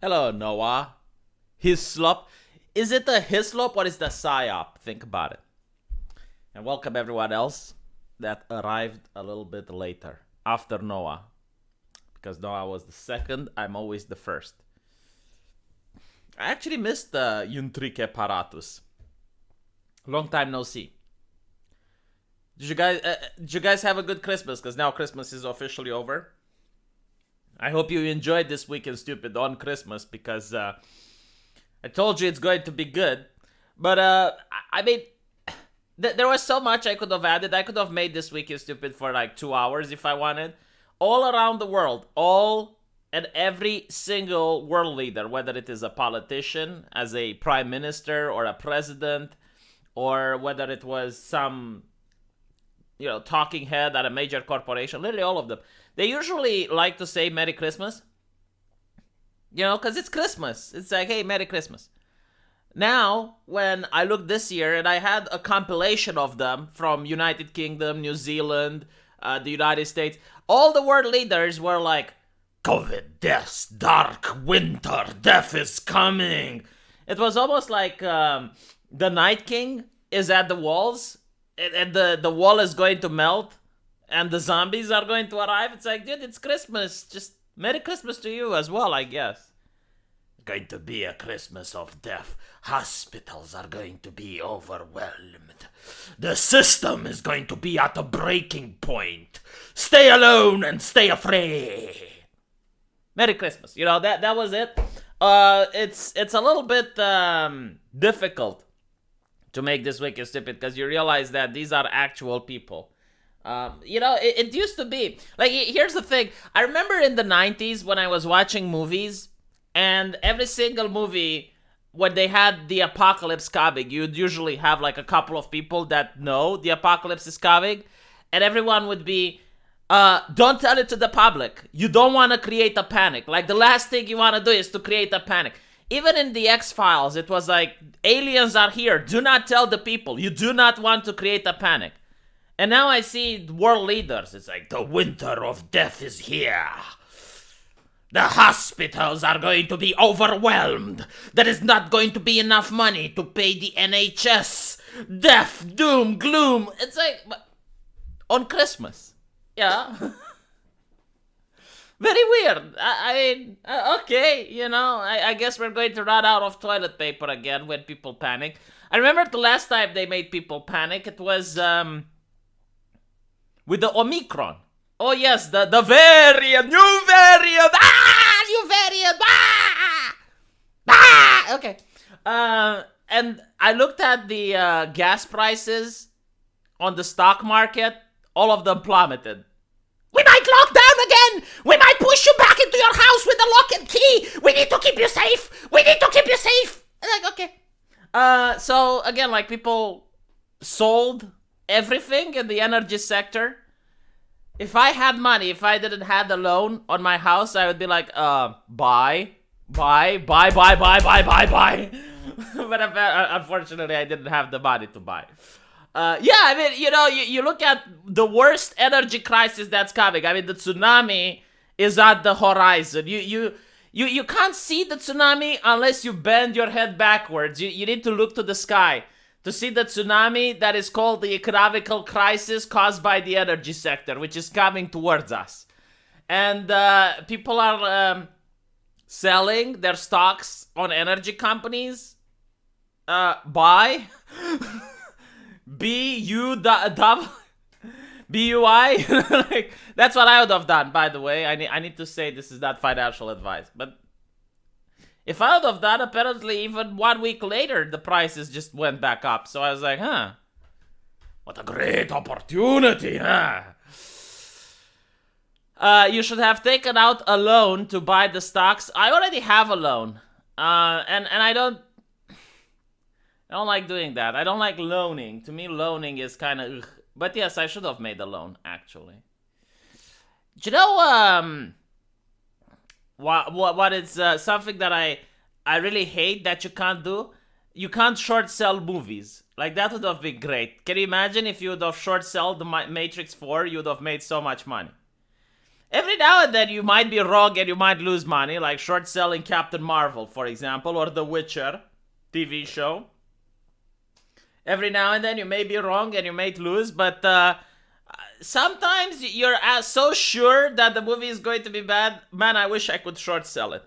Hello, Noah. Hislop. Is it the Hislop or is the PSYOP? Think about it. And welcome everyone else that arrived a little bit later after Noah. Because Noah was the second, I'm always the first. I actually missed the Juntrique Paratus. Long time no see. Did you guys have a good Christmas? Because now Christmas is officially over. I hope you enjoyed this week in Stupid on Christmas because I told you it's going to be good. But I mean, there was so much I could have added. I could have made this week in Stupid for like 2 hours if I wanted. All around the world, all and every single world leader, whether it is a politician, as a prime minister or a president, or whether it was some talking head at a major corporation, literally all of them. They usually like to say Merry Christmas, because it's Christmas. It's like, hey, Merry Christmas. Now, when I looked this year, and I had a compilation of them from United Kingdom, New Zealand, the United States, all the world leaders were like, COVID, death, dark winter, death is coming. It was almost like the Night King is at the walls, and the wall is going to melt, and the zombies are going to arrive. It's like, dude, it's Christmas. Just Merry Christmas to you as well, I guess. Going to be a Christmas of death. Hospitals are going to be overwhelmed. The system is going to be at a breaking point. Stay alone and stay afraid. Merry Christmas. That was it. It's a little bit difficult to make this week stupid because you realize that these are actual people. It used to be like, here's the thing. I remember in the 90s when I was watching movies, and every single movie, when they had the apocalypse coming, you'd usually have like a couple of people that know the apocalypse is coming, and everyone would be, don't tell it to the public. You don't want to create a panic. Like, the last thing you want to do is to create a panic. Even in the X-Files, it was like, aliens are here. Do not tell the people. You do not want to create a panic. And now I see world leaders. It's like, the winter of death is here. The hospitals are going to be overwhelmed. There is not going to be enough money to pay the NHS. Death, doom, gloom. It's like, on Christmas. Yeah. Very weird. I mean, okay, I guess we're going to run out of toilet paper again when people panic. I remember the last time they made people panic, it was with the Omicron. Oh yes, the variant, new variant, new variant, okay. And I looked at the gas prices on the stock market. All of them plummeted. We might lock down again. We might push you back into your house with a lock and key. We need to keep you safe. We need to keep you safe. Like, okay. So again, like, people sold everything in the energy sector. If I had money, if I didn't have the loan on my house, I would be like, buy. But unfortunately, I didn't have the money to buy. I mean, you look at the worst energy crisis that's coming. I mean, the tsunami is at the horizon. You can't see the tsunami unless you bend your head backwards. You need to look to the sky to see the tsunami that is called the economical crisis caused by the energy sector, which is coming towards us. And people are selling their stocks on energy companies. Buy. B-U-I. Like, that's what I would have done, by the way. I need to say this is not financial advice. But if I would have done, apparently even 1 week later, the prices just went back up. So I was like, what a great opportunity, huh? You should have taken out a loan to buy the stocks. I already have a loan. And I don't like doing that. I don't like loaning. To me, loaning is kind of... But yes, I should have made a loan, actually. Do you know what is something that I really hate that you can't do? You can't short sell movies. Like, that would have been great. Can you imagine if you would have short sold the Matrix 4? You would have made so much money. Every now and then you might be wrong and you might lose money, like short selling Captain Marvel, for example, or The Witcher TV show. Every now and then you may be wrong and you may lose, but sometimes you're so sure that the movie is going to be bad. Man, I wish I could short sell it.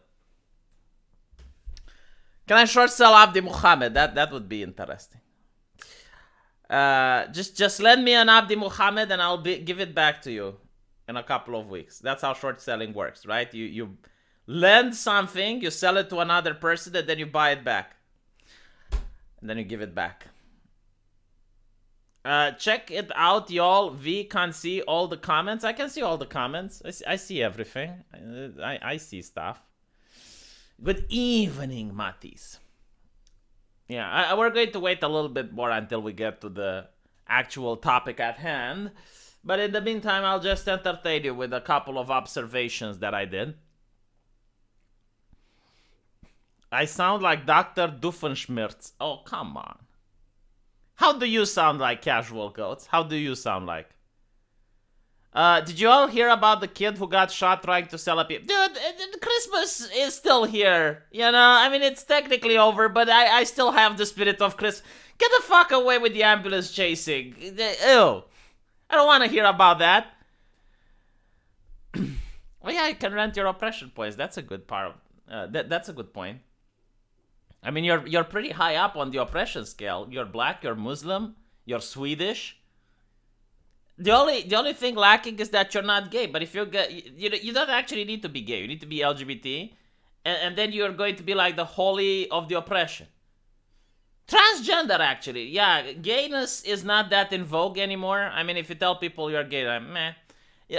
Can I short sell Abdi Muhammad? That would be interesting. Just lend me an Abdi Muhammad and I'll give it back to you in a couple of weeks. That's how short selling works, right? You lend something, you sell it to another person, and then you buy it back. And then you give it back. Check it out, y'all. V can see all the comments. I can see all the comments. I see everything. I see stuff. Good evening, Matis. Yeah, we're going to wait a little bit more until we get to the actual topic at hand. But in the meantime, I'll just entertain you with a couple of observations that I did. I sound like Dr. Doofenshmirtz. Oh, come on. How do you sound like, Casual Goats? How do you sound like? Did you all hear about the kid who got shot trying to sell a pizza? Dude, Christmas is still here. You know, I mean, it's technically over, but I still have the spirit of Christmas. Get the fuck away with the ambulance chasing. Ew. I don't want to hear about that. Oh yeah, you can rent your oppression points. That's a good part of... that's a good point. I mean, you're pretty high up on the oppression scale. You're black, you're Muslim, you're Swedish. The only thing lacking is that you're not gay. But if you're gay, you don't actually need to be gay. You need to be LGBT, and then you're going to be like the holy of the oppression. Transgender, actually, yeah, gayness is not that in vogue anymore. I mean, if you tell people you're gay, like, meh.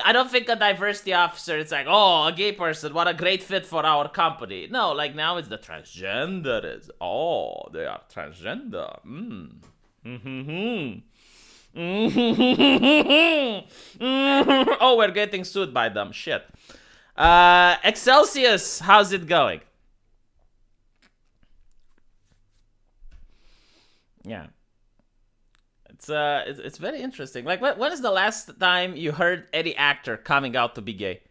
I don't think a diversity officer, it's like, oh, a gay person, what a great fit for our company. No, like now it's the transgenders. Oh, they are transgender. Oh, we're getting sued by them. Shit. Excelsius, how's it going? Yeah. It's very interesting. Like, when is the last time you heard any actor coming out to be gay?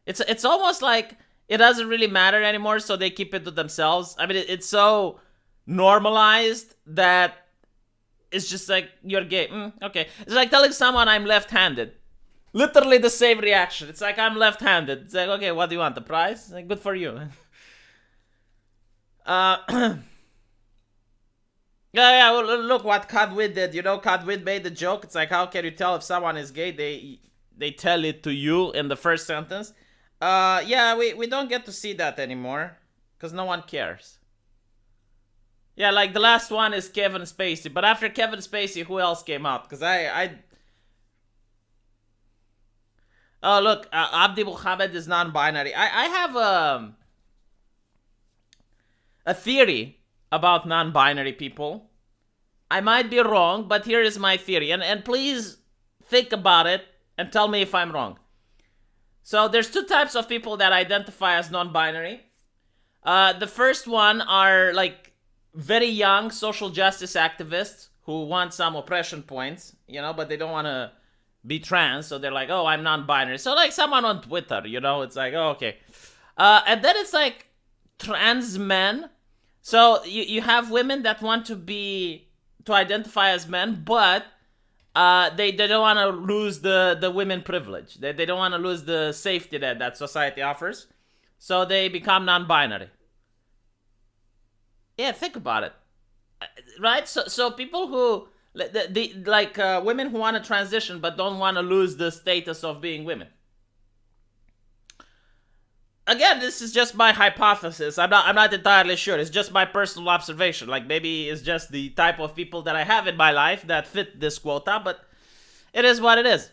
It's almost like it doesn't really matter anymore, so they keep it to themselves. I mean, it's so normalized that it's just like, you're gay. Okay. It's like telling someone I'm left-handed. Literally the same reaction. It's like, I'm left-handed. It's like, okay, what do you want? The prize? Like, good for you. Yeah, well, look what Cadwid did. You know, Cadwid made the joke. It's like, how can you tell if someone is gay? They tell it to you in the first sentence. Yeah, we don't get to see that anymore. Because no one cares. Yeah, like the last one is Kevin Spacey. But after Kevin Spacey, who else came out? Because Oh, look, Abdi Muhammad is non-binary. I have a theory about non-binary people. I might be wrong, but here is my theory. And please think about it and tell me if I'm wrong. So there's two types of people that identify as non-binary. The first one are like very young social justice activists who want some oppression points, you know, but they don't want to be trans. So they're like, oh, I'm non-binary. So like someone on Twitter, you know, it's like, oh, okay. And then it's like trans men. So you have women that want to identify as men, but they don't want to lose the women privilege. They don't want to lose the safety that society offers. So they become non-binary. Yeah, think about it. Right? So people who women who want to transition but don't want to lose the status of being women. Again, this is just my hypothesis. I'm not entirely sure. It's just my personal observation. Like, maybe it's just the type of people that I have in my life that fit this quota, but it is what it is.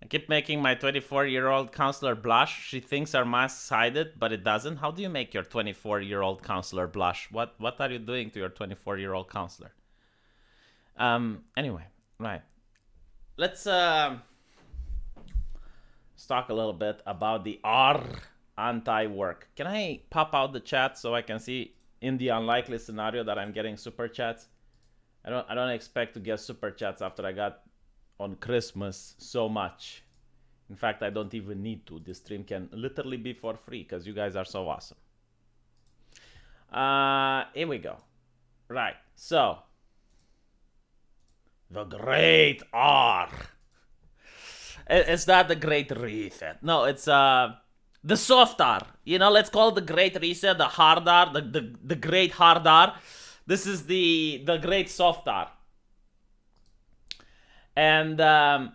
I keep making my 24-year-old counselor blush. She thinks our masks hide it, but it doesn't. How do you make your 24-year-old counselor blush? What are you doing to your 24-year-old counselor? Anyway, right. Let's talk a little bit about the AntiWork. Can I pop out the chat so I can see in the unlikely scenario that I'm getting super chats, I don't expect to get super chats after I got on Christmas so much. In fact, I don't even need to. This stream can literally be for free because you guys are so awesome. Here we go. Right. So, the Great R. It's not the Great Reset. No, it's the soft R. You know, let's call it the Great Reset, the hard R, the Great Hard R. This is the Great Soft R. And I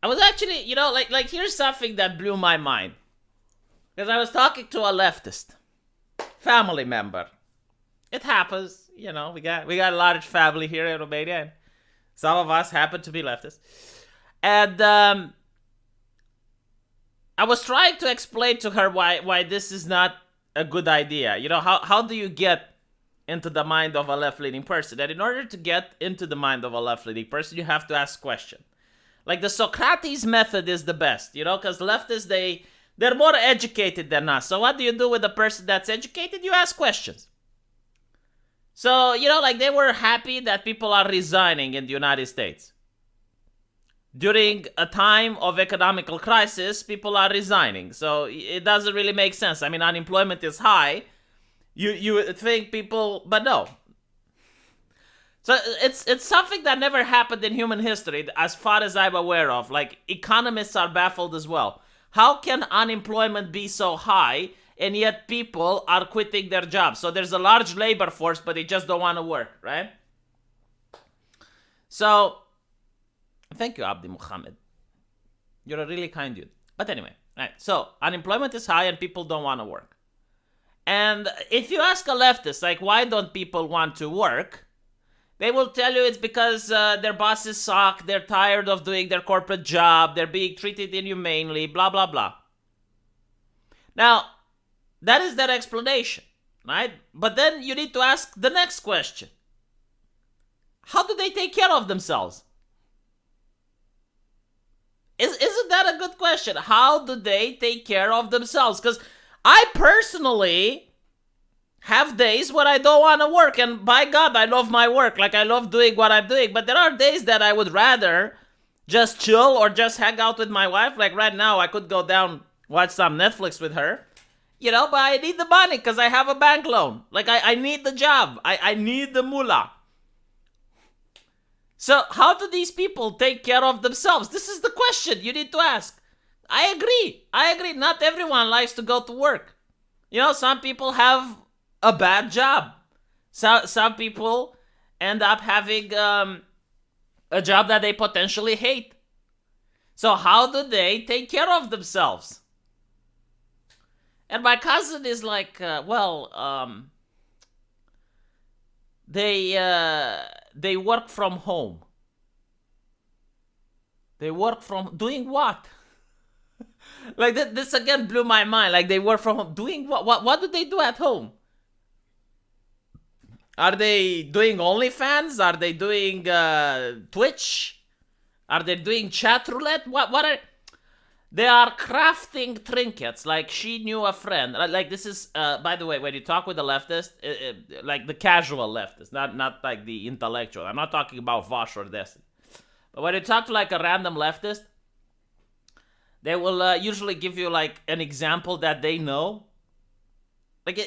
was actually, you know, like here's something that blew my mind. Because I was talking to a leftist family member. It happens, you know, we got a large family here in Romania, and some of us happen to be leftists. And I was trying to explain to her why this is not a good idea. You know, how do you get into the mind of a left-leaning person? And in order to get into the mind of a left-leaning person, you have to ask questions. Like the Socrates method is the best, you know, because leftists, they're more educated than us. So what do you do with a person that's educated? You ask questions. So, you know, like they were happy that people are resigning in the United States. During a time of economical crisis, people are resigning. So it doesn't really make sense. I mean, unemployment is high. You think people, but no. So it's something that never happened in human history, as far as I'm aware of. Like, economists are baffled as well. How can unemployment be so high, and yet people are quitting their jobs? So there's a large labor force, but they just don't want to work, right? So, thank you, Abdi Muhammad. You're a really kind dude. But anyway, right. So unemployment is high and people don't want to work. And if you ask a leftist, like, why don't people want to work? They will tell you it's because their bosses suck, they're tired of doing their corporate job, they're being treated inhumanely, blah, blah, blah. Now, that is their explanation, right? But then you need to ask the next question. How do they take care of themselves? Isn't that a good question? How do they take care of themselves? Because I personally have days where I don't want to work, and by God, I love my work. Like, I love doing what I'm doing, but there are days that I would rather just chill or just hang out with my wife. Like right now, I could go down, watch some Netflix with her, you know, but I need the money because I have a bank loan. Like, I need the job. I need the moolah. So how do these people take care of themselves? This is the question you need to ask. I agree. Not everyone likes to go to work. You know, some people have a bad job. Some people end up having a job that they potentially hate. So how do they take care of themselves? And my cousin is like, they work from home. They work from doing what? Like this again blew my mind. Like, they work from home doing what? What do they do at home? Are they doing OnlyFans? Are they doing Twitch? Are they doing chat roulette? What are they are crafting trinkets. Like, she knew a friend. Like, this is by the way, when you talk with a leftist, like the casual leftist, not like the intellectual. I'm not talking about Vosh or Destiny. But when you talk to like a random leftist, they will usually give you like an example that they know. Like,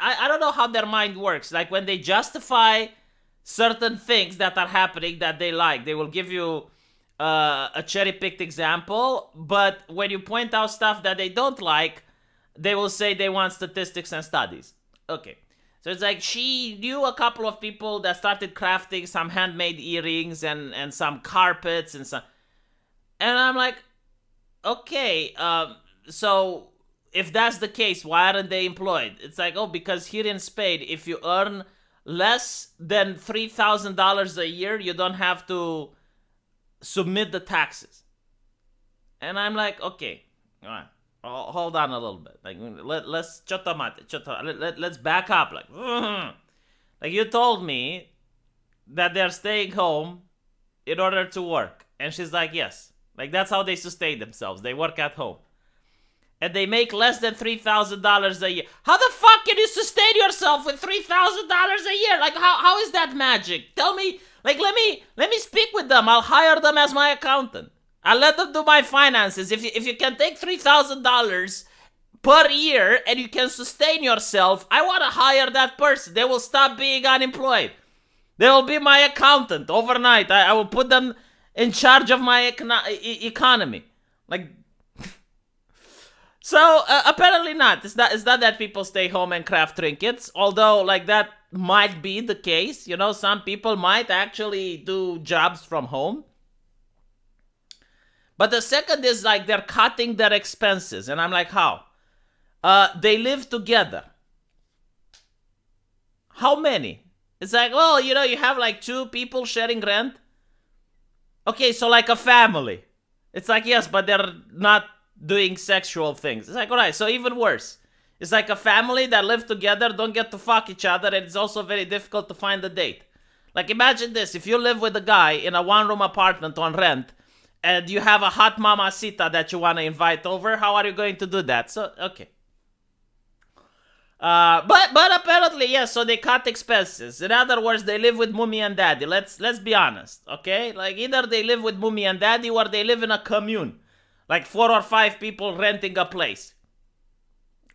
I don't know how their mind works. Like, when they justify certain things that are happening that they like, they will give you a cherry-picked example. But when you point out stuff that they don't like, they will say they want statistics and studies. Okay. So it's like, she knew a couple of people that started crafting some handmade earrings and some carpets and some... And I'm like, okay, so... if that's the case, why aren't they employed? It's like, oh, because here in Spain, if you earn less than $3,000 a year, you don't have to submit the taxes. And I'm like, okay, all right, hold on a little bit. Like, let's back up. Like you told me that they're staying home in order to work. And she's like, yes. Like, that's how they sustain themselves. They work at home. and they make less than $3,000 a year. How the fuck can you sustain yourself with $3,000 a year? Like, how is that magic? Tell me, like, let me speak with them. I'll hire them as my accountant. I'll let them do my finances. If you can take $3,000 per year and you can sustain yourself, I want to hire that person. They will stop being unemployed. They will be my accountant overnight. I will put them in charge of my economy. Like, so apparently not. It's not that people stay home and craft trinkets. Although, like, that might be the case. You know, some people might actually do jobs from home. But the second is, like, they're cutting their expenses. And I'm like, how? They live together. How many? It's like, well, you know, you have like 2 people sharing rent. Okay, so like a family. It's like, yes, but they're not doing sexual things. It's like, all right, so even worse. It's like a family that live together, don't get to fuck each other, and it's also very difficult to find a date. Like, imagine this. If you live with a guy in a 1-room apartment on rent, and you have a hot mamacita that you want to invite over, how are you going to do that? So, okay. But apparently, yes, so they cut expenses. In other words, they live with mommy and daddy. Let's be honest, okay? Like, either they live with mommy and daddy or they live in a commune. Like 4 or 5 people renting a place.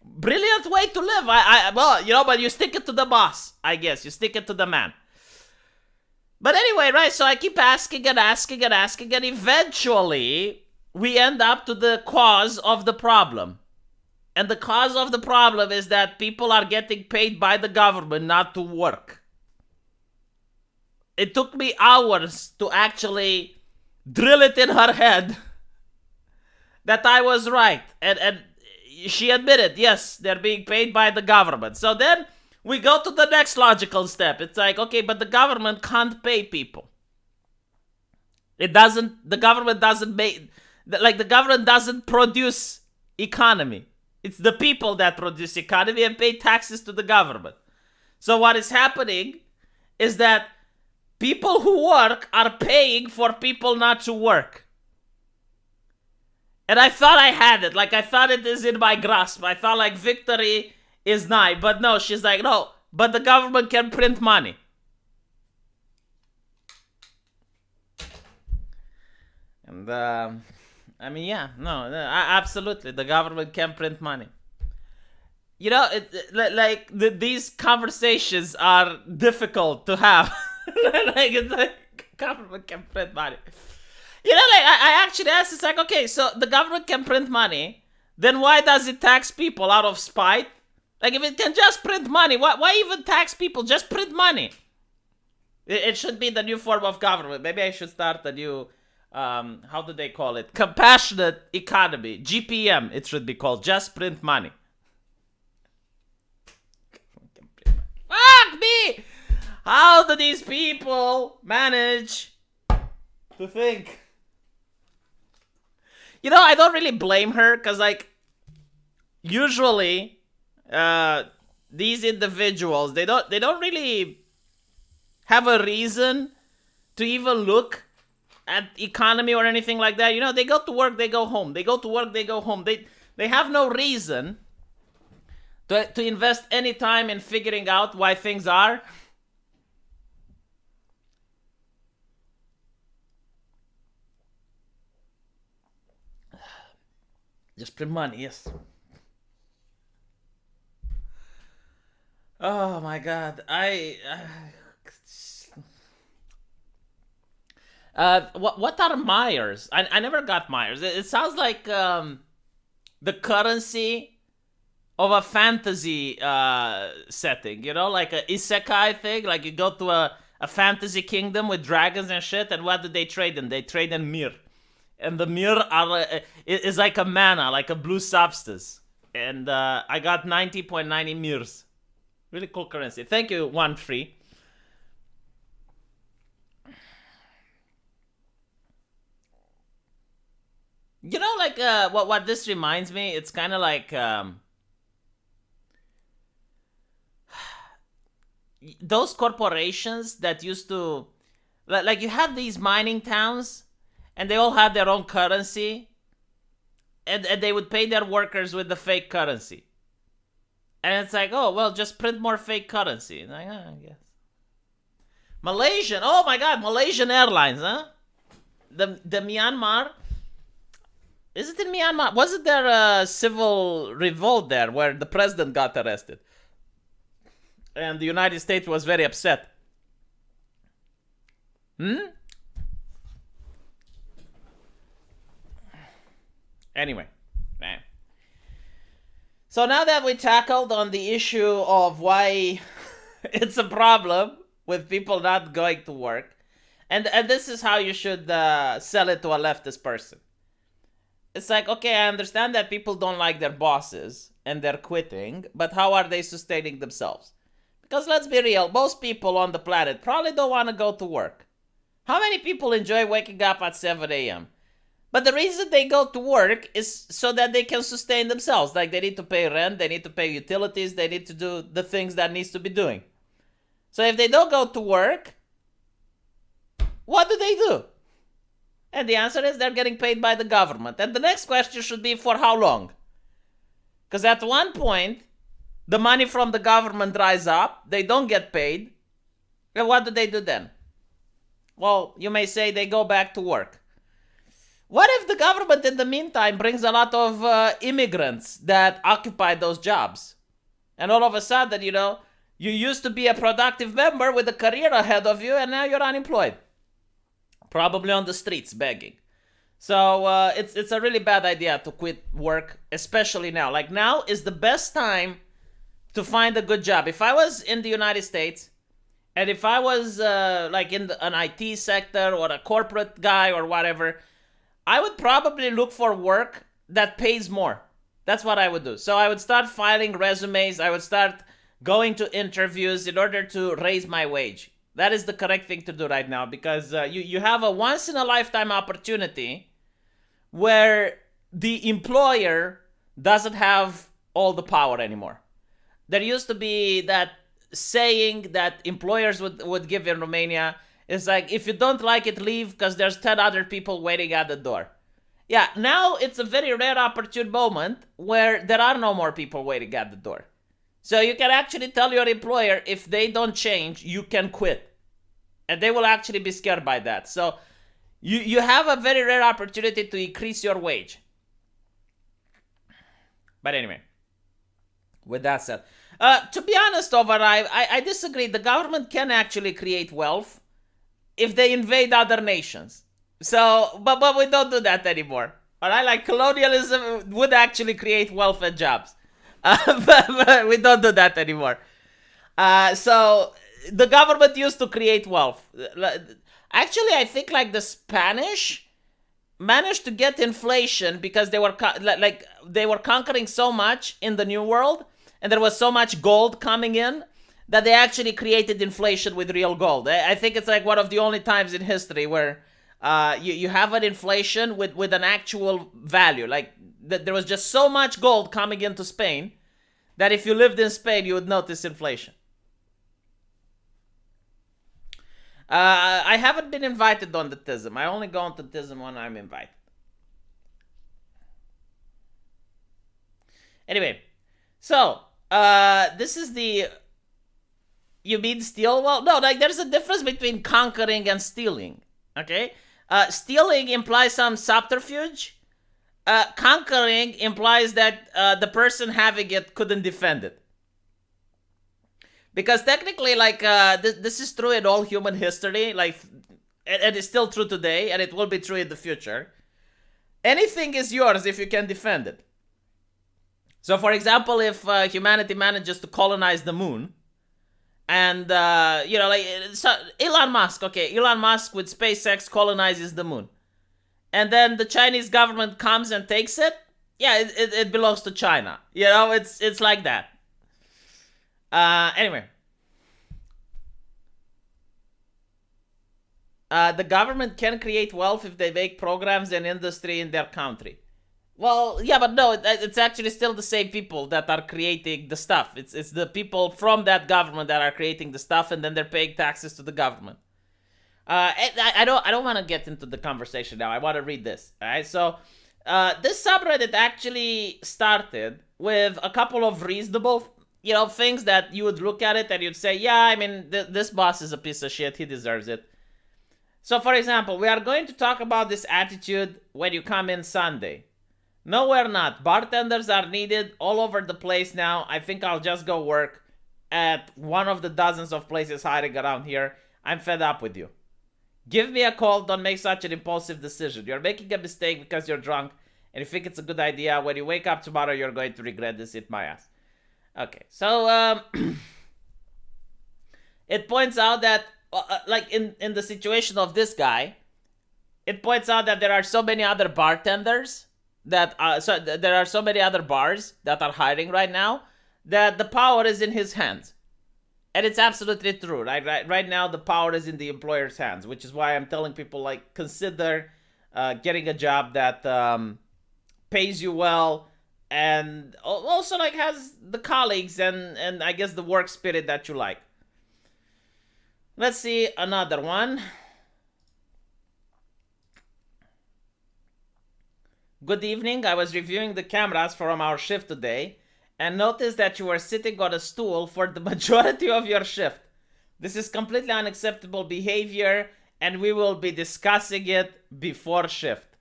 Brilliant way to live. Well, you know, but you stick it to the boss, I guess. You stick it to the man. But anyway, right, so I keep asking, and eventually we end up to the cause of the problem. And the cause of the problem is that people are getting paid by the government not to work. It took me hours to actually drill it in her head that I was right. And she admitted, yes, they're being paid by the government. So then we go to the next logical step. It's like, okay, but the government can't pay people. The government doesn't produce economy. It's the people that produce economy and pay taxes to the government. So what is happening is that people who work are paying for people not to work. And I thought I had it. Like, I thought it is in my grasp. I thought, like, victory is nigh. But no, she's like, no, but the government can print money. And, I mean, yeah, no, absolutely. The government can print money. You know, these conversations are difficult to have. The government can print money. You know, like, I actually asked, it's like, okay, so the government can print money, then why does it tax people out of spite? Like, if it can just print money, why even tax people? Just print money. It should be the new form of government. Maybe I should start a new... how do they call it? Compassionate economy. GPM, it should be called. Just print money. Fuck me! How do these people manage to think? You know, I don't really blame her, because, like, usually, these individuals, they don't really have a reason to even look at economy or anything like that. You know, they go to work, they go home. They go to work, they go home. They have no reason to invest any time in figuring out why things are. Just print money, yes. Oh my God, what are Myers? I never got Myers. It sounds like the currency of a fantasy setting, you know, like a isekai thing. Like, you go to a fantasy kingdom with dragons and shit, and what do they trade in? They trade in mir. And the mir is like a mana, like a blue substance. And I got 90.90 mirs. Really cool currency. Thank you, 1-3. You know, like, what this reminds me, it's kind of like, those corporations that used to, like, you have these mining towns, and they all had their own currency, and they would pay their workers with the fake currency. And it's like, oh, well, just print more fake currency. And like, I guess. Malaysian, oh my God, Malaysian Airlines, huh? The Myanmar, is it in Myanmar? Wasn't there a civil revolt there where the president got arrested? And the United States was very upset. Anyway, man. So now that we tackled on the issue of why it's a problem with people not going to work, and this is how you should sell it to a leftist person. It's like, okay, I understand that people don't like their bosses and they're quitting, but how are they sustaining themselves? Because let's be real, most people on the planet probably don't want to go to work. How many people enjoy waking up at 7 a.m.? But the reason they go to work is so that they can sustain themselves. Like they need to pay rent, they need to pay utilities, they need to do the things that needs to be doing. So if they don't go to work, what do? And the answer is they're getting paid by the government. And the next question should be, for how long? Because at one point, the money from the government dries up, they don't get paid, and what do then? Well, you may say they go back to work. What if the government in the meantime brings a lot of immigrants that occupy those jobs? And all of a sudden, you used to be a productive member with a career ahead of you, and now you're unemployed. Probably on the streets begging. So it's a really bad idea to quit work, especially now. Like now is the best time to find a good job. If I was in the United States, and if I was like in an IT sector or a corporate guy or whatever, I would probably look for work that pays more. That's what I would do. So I would start filing resumes. I would start going to interviews in order to raise my wage. That is the correct thing to do right now, because you have a once-in-a-lifetime opportunity where the employer doesn't have all the power anymore. There used to be that saying that employers would give in Romania. It's like, if you don't like it, leave, because there's 10 other people waiting at the door. Yeah, now it's a very rare opportune moment where there are no more people waiting at the door. So you can actually tell your employer, if they don't change, you can quit. And they will actually be scared by that. So you have a very rare opportunity to increase your wage. But anyway, with that said, to be honest, I disagree. The government can actually create wealth if they invade other nations. So, but we don't do that anymore. All right, like colonialism would actually create wealth and jobs. But we don't do that anymore. So the government used to create wealth. Actually, I think like the Spanish managed to get inflation because they were they were conquering so much in the New World, and there was so much gold coming in that they actually created inflation with real gold. I think it's like one of the only times in history where you have an inflation with an actual value. Like there was just so much gold coming into Spain that if you lived in Spain, you would notice inflation. I haven't been invited on the TISM. I only go on to TISM when I'm invited. Anyway, so this is the... You mean steal? Well, no, like there's a difference between conquering and stealing. Okay? Stealing implies some subterfuge. Conquering implies that the person having it couldn't defend it. Because technically, like, this is true in all human history, like, and it's still true today, and it will be true in the future. Anything is yours if you can defend it. So, for example, if humanity manages to colonize the moon, and, like, so Elon Musk with SpaceX colonizes the moon. And then the Chinese government comes and takes it, yeah, it belongs to China. It's like that. Anyway. The government can create wealth if they make programs and industry in their country. Well, yeah, but no, it's actually still the same people that are creating the stuff. It's the people from that government that are creating the stuff, and then they're paying taxes to the government. I don't want to get into the conversation now. I want to read this. All right, so this subreddit actually started with a couple of reasonable, things that you would look at it and you'd say, yeah, I mean, this boss is a piece of shit. He deserves it. So, for example, we are going to talk about this attitude when you come in Sunday. No, we're not. Bartenders are needed all over the place now. I think I'll just go work at one of the dozens of places hiring around here. I'm fed up with you. Give me a call. Don't make such an impulsive decision. You're making a mistake because you're drunk and you think it's a good idea. When you wake up tomorrow, you're going to regret this. Eat my ass. Okay, so it points out that, like in the situation of this guy, it points out that there are so many other bartenders there are so many other bars that are hiring right now that the power is in his hands. And it's absolutely true. Right now, the power is in the employer's hands, which is why I'm telling people, like, consider getting a job that pays you well and also, like, has the colleagues and I guess the work spirit that you like. Let's see another one. Good evening. I was reviewing the cameras from our shift today and noticed that you were sitting on a stool for the majority of your shift. This is completely unacceptable behavior and we will be discussing it before shift.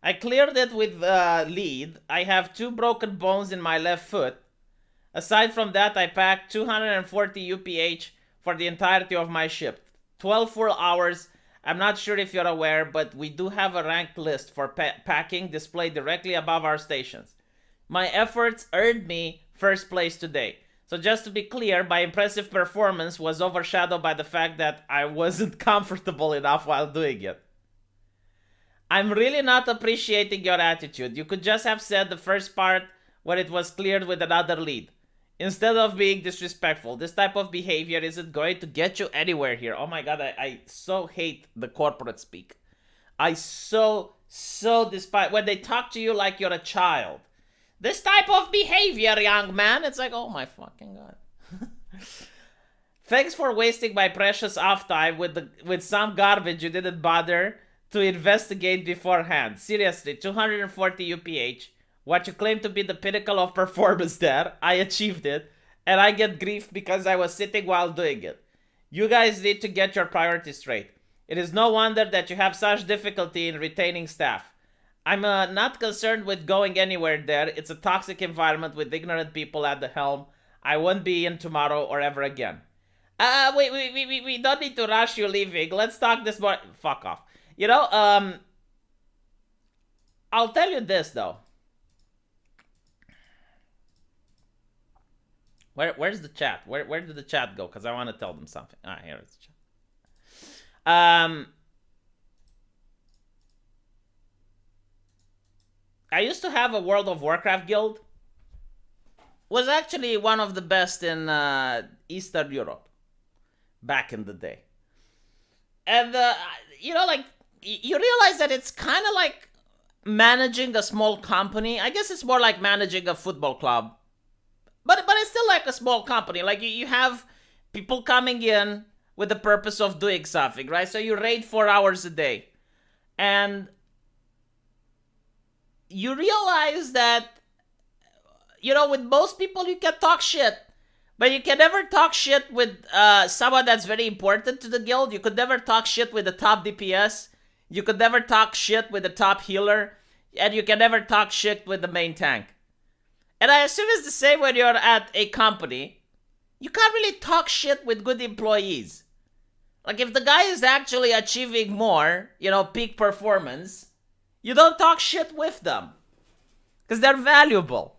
I cleared it with lead. I have 2 broken bones in my left foot. Aside from that, I packed 240 UPH for the entirety of my shift. 12 full hours. I'm not sure if you're aware, but we do have a ranked list for packing displayed directly above our stations. My efforts earned me first place today. So just to be clear, my impressive performance was overshadowed by the fact that I wasn't comfortable enough while doing it. I'm really not appreciating your attitude. You could just have said the first part when it was cleared with another lead. Instead of being disrespectful, this type of behavior isn't going to get you anywhere here. Oh my god, I so hate the corporate speak. I so despise when they talk to you like you're a child. This type of behavior, young man. It's like, oh my fucking god. Thanks for wasting my precious off time with some garbage you didn't bother to investigate beforehand. Seriously, 240 UPH. What you claim to be the pinnacle of performance there, I achieved it, and I get grief because I was sitting while doing it. You guys need to get your priorities straight. It is no wonder that you have such difficulty in retaining staff. I'm not concerned with going anywhere there. It's a toxic environment with ignorant people at the helm. I won't be in tomorrow or ever again. We don't need to rush you leaving. Let's talk this more. Fuck off. I'll tell you this though. Where's the chat? Where did the chat go? Because I want to tell them something. Here is the chat. I used to have a World of Warcraft guild. Was actually one of the best in Eastern Europe back in the day. And you realize that it's kind of like managing a small company. I guess it's more like managing a football club. But it's still like a small company. Like you have people coming in with the purpose of doing something, right? So you raid 4 hours a day. And you realize that, with most people you can talk shit. But you can never talk shit with someone that's very important to the guild. You could never talk shit with the top DPS. You could never talk shit with the top healer. And you can never talk shit with the main tank. And I assume it's the same when you're at a company. You can't really talk shit with good employees. Like if the guy is actually achieving more, peak performance, you don't talk shit with them. Because they're valuable.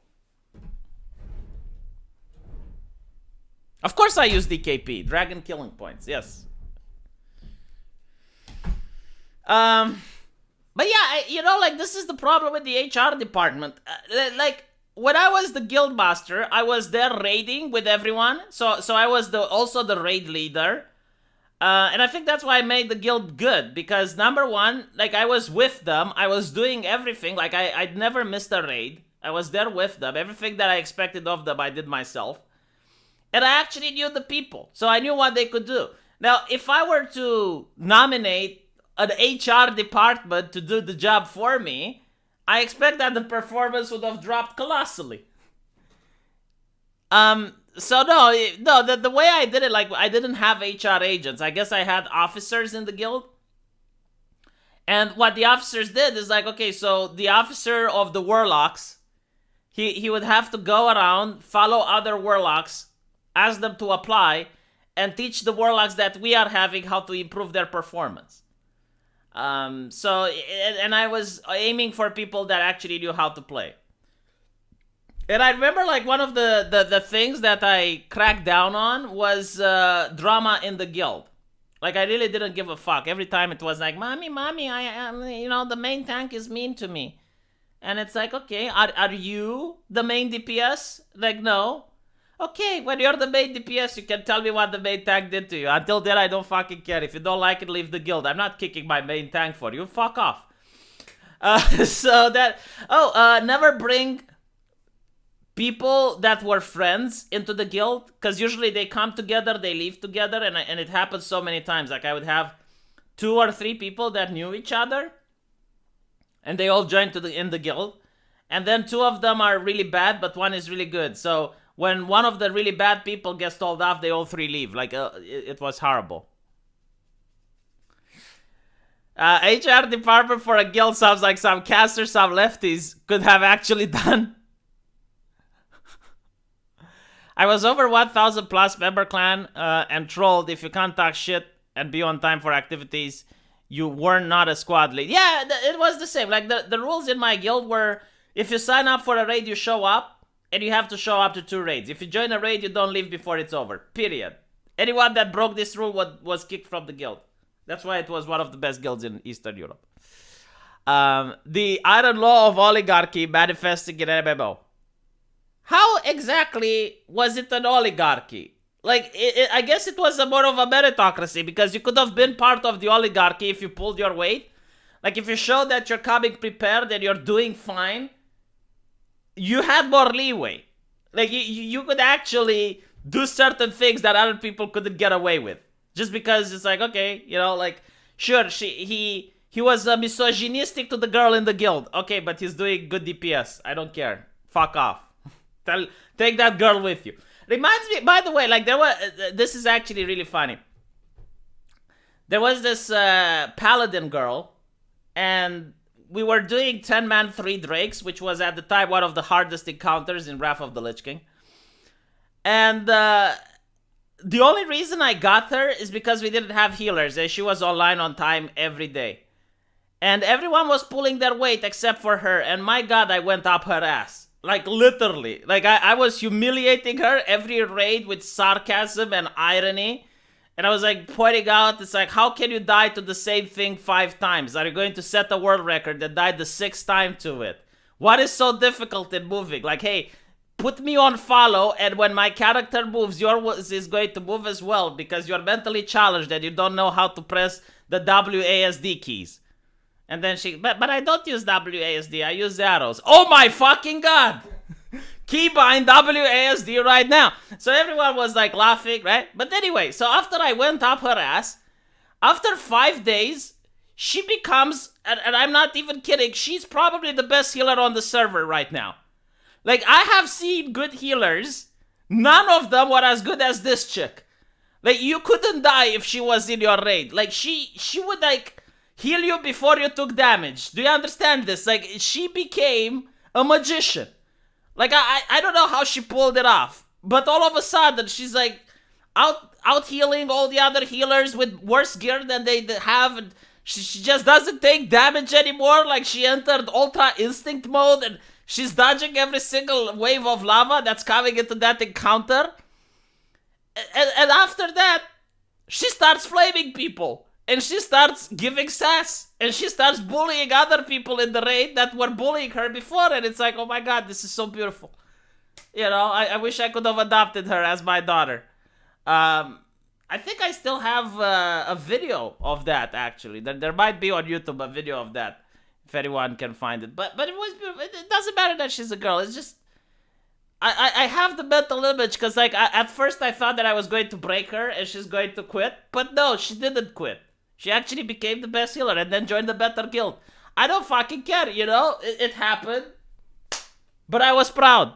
Of course I use DKP, Dragon Killing Points, yes. But yeah, this is the problem with the HR department. When I was the guild master, I was there raiding with everyone. So I was also the raid leader. And I think that's why I made the guild good. Because number one, I was with them. I was doing everything. I'd never missed a raid. I was there with them. Everything that I expected of them, I did myself. And I actually knew the people. So I knew what they could do. Now, if I were to nominate an HR department to do the job for me, I expect that the performance would have dropped colossally. So the way I did it, like, I didn't have HR agents. I guess I had officers in the guild. And what the officers did is like, okay, so the officer of the warlocks, he would have to go around, follow other warlocks, ask them to apply, and teach the warlocks that we are having how to improve their performance. And I was aiming for people that actually knew how to play. And I remember, like, one of the things that I cracked down on was drama in the guild. Like, I really didn't give a fuck. Every time it was like, mommy, I am, the main tank is mean to me. And it's like, okay, are you the main DPS? Like, no. Okay, when you're the main DPS, you can tell me what the main tank did to you. Until then, I don't fucking care. If you don't like it, leave the guild. I'm not kicking my main tank for you. Fuck off. Never bring people that were friends into the guild, because usually they come together, they leave together, and it happens so many times. Like, I would have 2 or 3 people that knew each other, and they all joined in the guild, and then 2 of them are really bad, but 1 is really good. So when one of the really bad people gets told off, they all 3 leave. Like, it was horrible. HR department for a guild sounds like some casters, some lefties could have actually done. I was over 1,000 plus member clan and trolled. If you can't talk shit and be on time for activities, you were not a squad lead. Yeah, it was the same. Like, the rules in my guild were, if you sign up for a raid, you show up, and you have to show up to 2 raids. If you join a raid, you don't leave before it's over. Period. Anyone that broke this rule was kicked from the guild. That's why it was one of the best guilds in Eastern Europe. The iron law of oligarchy manifesting in MMO. How exactly was it an oligarchy? Like, I guess it was more of a meritocracy, because you could have been part of the oligarchy if you pulled your weight. Like, if you show that you're coming prepared and you're doing fine, you had more leeway. Like, you could actually do certain things that other people couldn't get away with. Just because it's like, okay, like, sure, he was misogynistic to the girl in the guild. Okay, but he's doing good DPS. I don't care. Fuck off. Take that girl with you. Reminds me, by the way, like, this is actually really funny. There was this paladin girl, and we were doing 10-man 3 drakes, which was at the time one of the hardest encounters in Wrath of the Lich King. And the only reason I got her is because we didn't have healers, and she was online on time every day. And everyone was pulling their weight except for her, and my god, I went up her ass. Like, literally. Like, I was humiliating her every raid with sarcasm and irony. And I was, like, pointing out, it's like, how can you die to the same thing 5 times? Are you going to set a world record that died the 6th time to it? What is so difficult in moving? Like, hey, put me on follow, and when my character moves, yours is going to move as well, because you're mentally challenged and you don't know how to press the WASD keys. And then but I don't use WASD, I use arrows. Oh my fucking god! Keybind WASD right now. So everyone was like laughing, right? But anyway, so after I went up her ass, after 5 days, she becomes, and I'm not even kidding, she's probably the best healer on the server right now. Like, I have seen good healers, none of them were as good as this chick. Like, you couldn't die if she was in your raid. Like, she would, like, heal you before you took damage. Do you understand this? Like, she became a magician. Like, I don't know how she pulled it off. But all of a sudden, she's like out healing all the other healers with worse gear than they have. And she just doesn't take damage anymore. Like, she entered Ultra Instinct mode and she's dodging every single wave of lava that's coming into that encounter. And after that, she starts flaming people. And she starts giving sass. And she starts bullying other people in the raid that were bullying her before. And it's like, oh my god, this is so beautiful. I wish I could have adopted her as my daughter. I think I still have a video of that, actually. There might be on YouTube a video of that, if anyone can find it. But it was beautiful. It doesn't matter that she's a girl. It's just, I have the mental image, because like, at first I thought that I was going to break her and she's going to quit. But no, she didn't quit. She actually became the best healer and then joined the better guild. I don't fucking care, you know? It happened. But I was proud.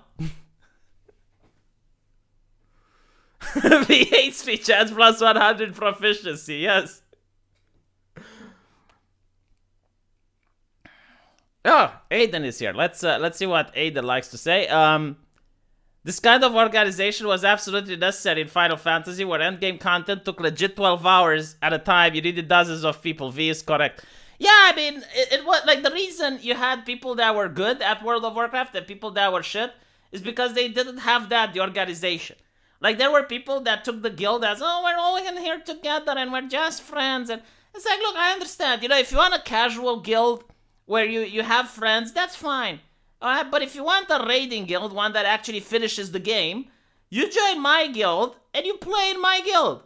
The HP chance plus 100 proficiency, yes. Oh, Aiden is here. Let's see what Aiden likes to say. This kind of organization was absolutely necessary in Final Fantasy, where endgame content took legit 12 hours at a time. You needed dozens of people. V is correct. Yeah, I mean, it was like the reason you had people that were good at World of Warcraft and people that were shit is because they didn't have the organization. Like, there were people that took the guild as, oh, we're all in here together and we're just friends. And it's like, look, I understand. You know, if you want a casual guild where you have friends, that's fine. Alright, but if you want a raiding guild, one that actually finishes the game, you join my guild and you play in my guild.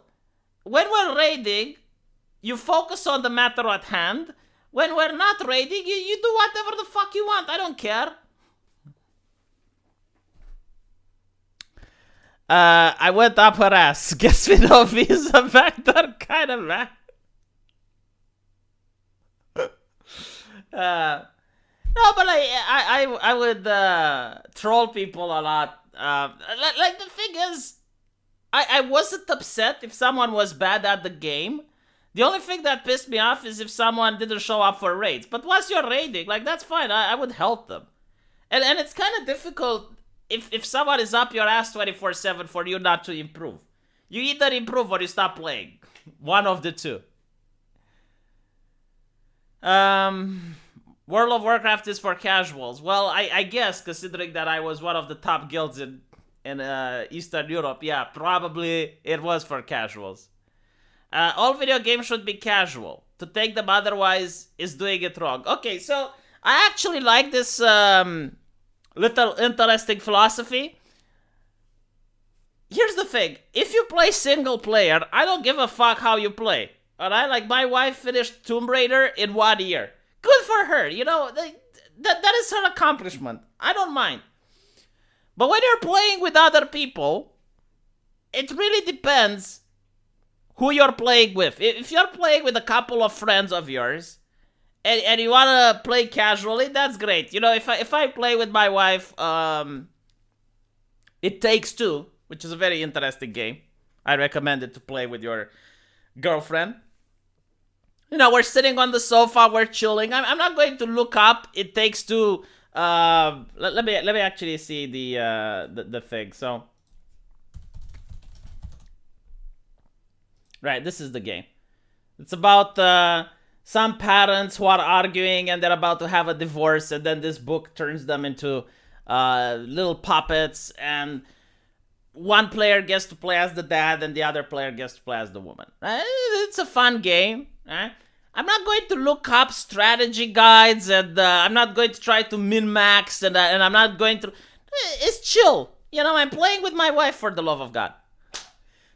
When we're raiding, you focus on the matter at hand. When we're not raiding, you do whatever the fuck you want. I don't care. I went up her ass. Guess we know visa back there, kind of, man. No, but I would troll people a lot. Like the thing is, I wasn't upset if someone was bad at the game. The only thing that pissed me off is if someone didn't show up for raids. But once you're raiding, like, that's fine. I would help them. And it's kind of difficult if someone is up your ass 24/7 for you not to improve. You either improve or you stop playing. One of the two. World of Warcraft is for casuals. Well, I guess, considering that I was one of the top guilds in Eastern Europe, yeah, probably it was for casuals. All video games should be casual. To take them otherwise is doing it wrong. Okay, so I actually like this little interesting philosophy. Here's the thing. If you play single player, I don't give a fuck how you play. Alright? Like, my wife finished Tomb Raider in 1 year. Good for her. You know, that is her accomplishment. I don't mind. But when you're playing with other people, it really depends who you're playing with. If you're playing with a couple of friends of yours, and you want to play casually, that's great. You know, if I play with my wife, It Takes Two, which is a very interesting game. I recommend it to play with your girlfriend. You know, we're sitting on the sofa, we're chilling. I'm not going to look up It Takes Two. Let me actually see the thing. So, right, this is the game. It's about some parents who are arguing and they're about to have a divorce, and then this book turns them into little puppets, and one player gets to play as the dad and the other player gets to play as the woman. It's a fun game. I'm not going to look up strategy guides, and I'm not going to try to min-max, and I'm not going to... It's chill. You know, I'm playing with my wife, for the love of God.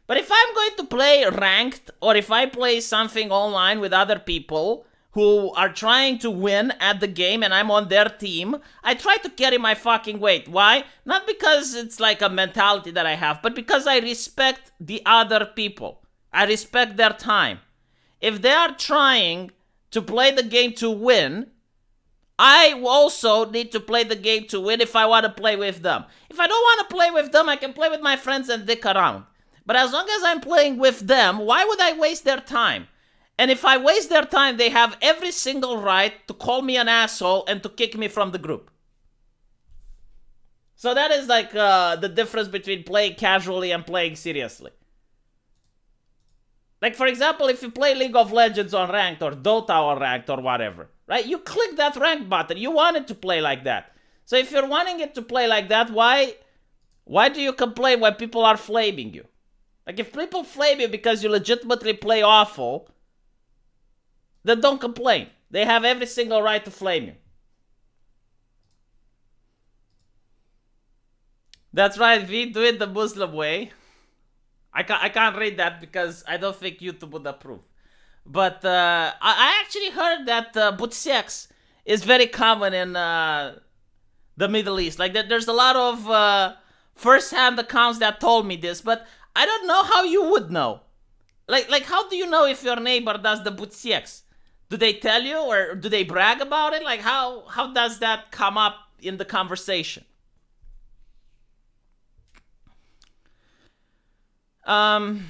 But if I'm going to play ranked, or if I play something online with other people who are trying to win at the game and I'm on their team, I try to carry my fucking weight. Why? Not because it's like a mentality that I have, but because I respect the other people. I respect their time. If they are trying to play the game to win, I also need to play the game to win if I want to play with them. If I don't want to play with them, I can play with my friends and dick around. But as long as I'm playing with them, why would I waste their time? And if I waste their time, they have every single right to call me an asshole and to kick me from the group. So that is like the difference between playing casually and playing seriously. Like, for example, if you play League of Legends on ranked or Dota on ranked or whatever, right? You click that rank button. You want it to play like that. So if you're wanting it to play like that, why do you complain when people are flaming you? Like, if people flame you because you legitimately play awful, then don't complain. They have every single right to flame you. That's right, V, do it the Muslim way. I can't read that because I don't think YouTube would approve. But I actually heard that Butsex is very common in the Middle East. Like, there's a lot of first-hand accounts that told me this, but I don't know how you would know. Like how do you know if your neighbor does the butsieks? Do they tell you or do they brag about it? Like how does that come up in the conversation? Um,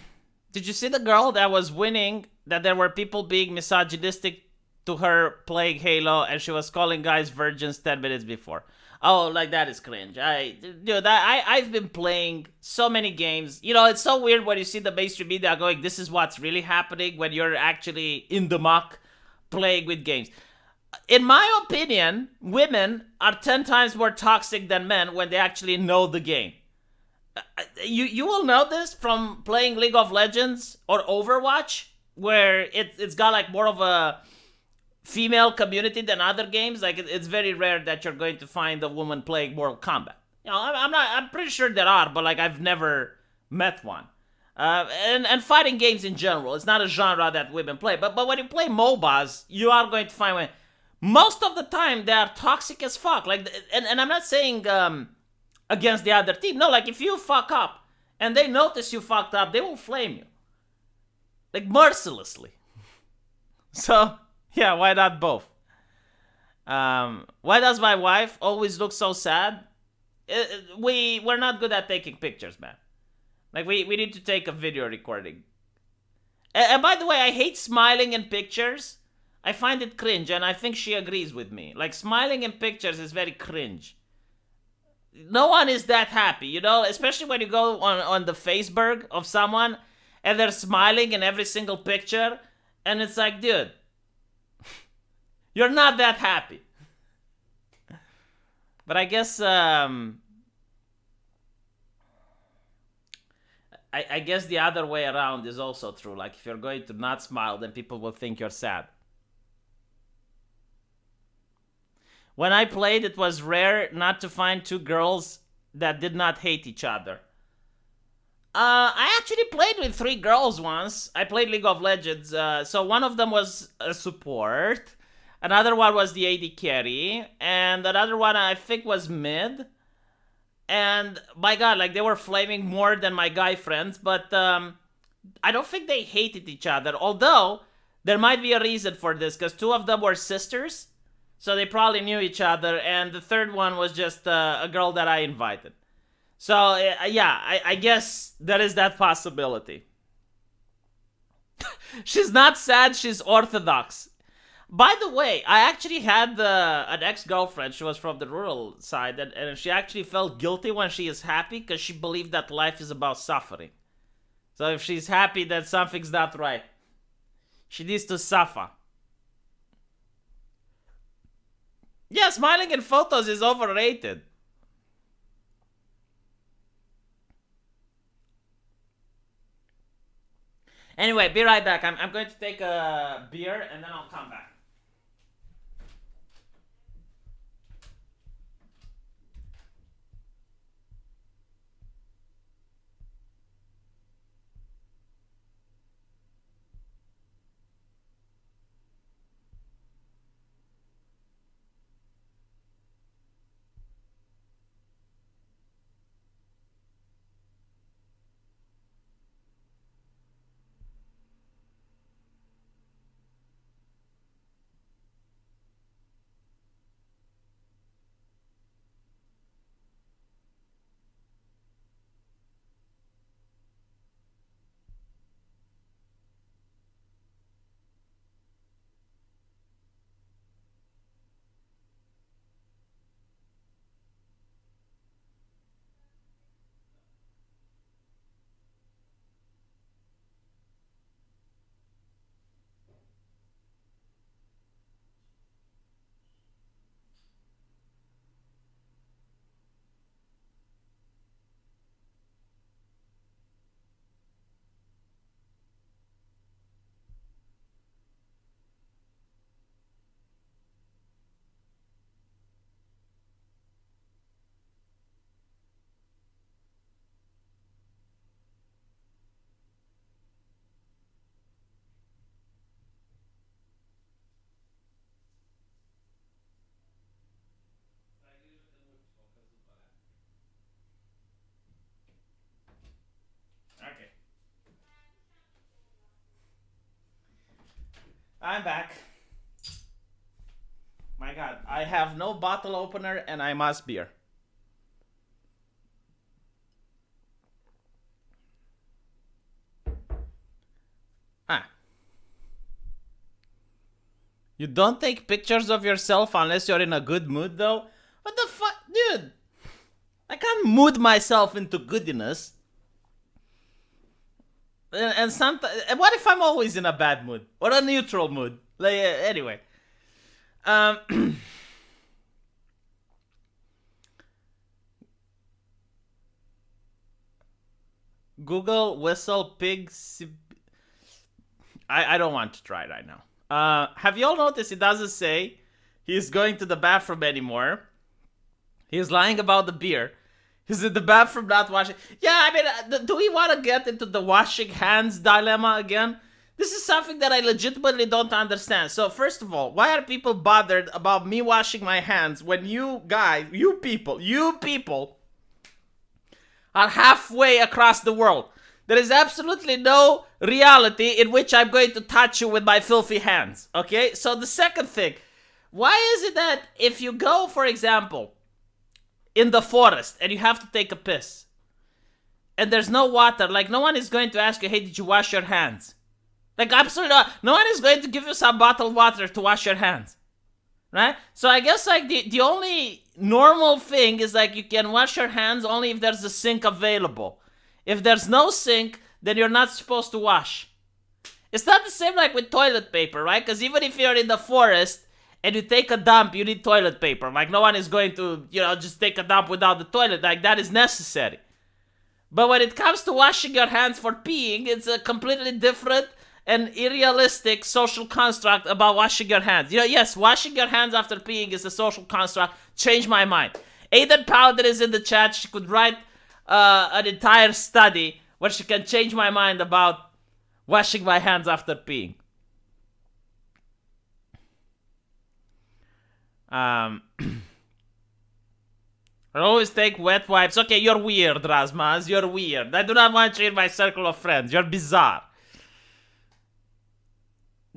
did you see the girl that was winning? That there were people being misogynistic to her playing Halo, and she was calling guys virgins 10 minutes before. Oh, like that is cringe. I've been playing so many games. You know, it's so weird when you see the mainstream media going, "This is what's really happening," when you're actually in the muck playing with games. In my opinion, women are 10 times more toxic than men when they actually know the game. You will know this from playing League of Legends or Overwatch, where it's got like more of a female community than other games. Like it's very rare that you're going to find a woman playing Mortal Kombat. You know, I'm not. I'm pretty sure there are, but like I've never met one. And fighting games in general, it's not a genre that women play. But when you play MOBAs, you are going to find women. Most of the time they are toxic as fuck. Like and I'm not saying against the other team. No, like if you fuck up and they notice you fucked up, they will flame you. Like mercilessly. So, yeah, why not both? Why does my wife always look so sad? We're not good at taking pictures, man. Like we need to take a video recording. And by the way, I hate smiling in pictures. I find it cringe, and I think she agrees with me. Like smiling in pictures is very cringe. No one is that happy, you know, especially when you go on the Facebook of someone and they're smiling in every single picture, and it's like, dude, you're not that happy. But I guess I guess the other way around is also true. Like if you're going to not smile, then people will think you're sad. When I played, it was rare not to find two girls that did not hate each other. I actually played with three girls once. I played League of Legends. So one of them was a support, another one was the AD carry, and another one I think was mid. And my god, like they were flaming more than my guy friends, but I don't think they hated each other. Although there might be a reason for this, because two of them were sisters, so they probably knew each other, and the third one was just a girl that I invited. So yeah, I guess there is that possibility. She's not sad, she's orthodox. By the way, I actually had an ex-girlfriend. She was from the rural side, and she actually felt guilty when she is happy because she believed that life is about suffering. So if she's happy, then something's not right. She needs to suffer. Yeah, smiling in photos is overrated. Anyway, be right back. I'm going to take a beer and then I'll come back. I'm back. My God, I have no bottle opener and I must beer. Ah. You don't take pictures of yourself unless you're in a good mood, though? What the fuck? Dude, I can't mood myself into goodiness. And sometimes, what if I'm always in a bad mood? Or a neutral mood? Like, anyway. Google whistle pig. I don't want to try right now. Have you all noticed it doesn't say he's going to the bathroom anymore? He's lying about the beer. He's in the bathroom not washing. Yeah, I mean, do we want to get into the washing hands dilemma again? This is something that I legitimately don't understand. So, first of all, why are people bothered about me washing my hands when you guys, you people are halfway across the world? There is absolutely no reality in which I'm going to touch you with my filthy hands, okay? So the second thing, why is it that if you go, for example, in the forest and you have to take a piss and there's no water, like no one is going to ask you, hey, did you wash your hands? Like absolutely not. No one is going to give you some bottled water to wash your hands, right? So I guess like the only normal thing is like you can wash your hands only if there's a sink available. If there's no sink, then you're not supposed to wash. It's not the same like with toilet paper, right? Because even if you're in the forest and you take a dump, you need toilet paper. Like no one is going to, just take a dump without the toilet. Like that is necessary. But when it comes to washing your hands for peeing, it's a completely different and unrealistic social construct about washing your hands. Yes, washing your hands after peeing is a social construct. Change my mind. Aiden Powder is in the chat. She could write an entire study where she can change my mind about washing my hands after peeing. I always take wet wipes. Okay, you're weird, Razmaz. You're weird. I do not want you in my circle of friends. You're bizarre.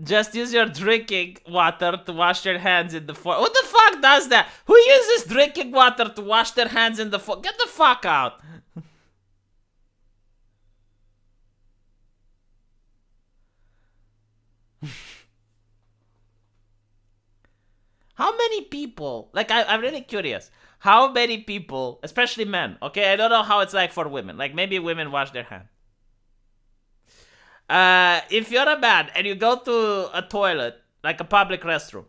Just use your drinking water to wash your hands in the forest. Who the fuck does that? Who uses drinking water to wash their hands in the forest? Get the fuck out. How many people, like I'm really curious, how many people, especially men, okay, I don't know how it's like for women, like maybe women wash their hands. If you're a man and you go to a toilet, like a public restroom,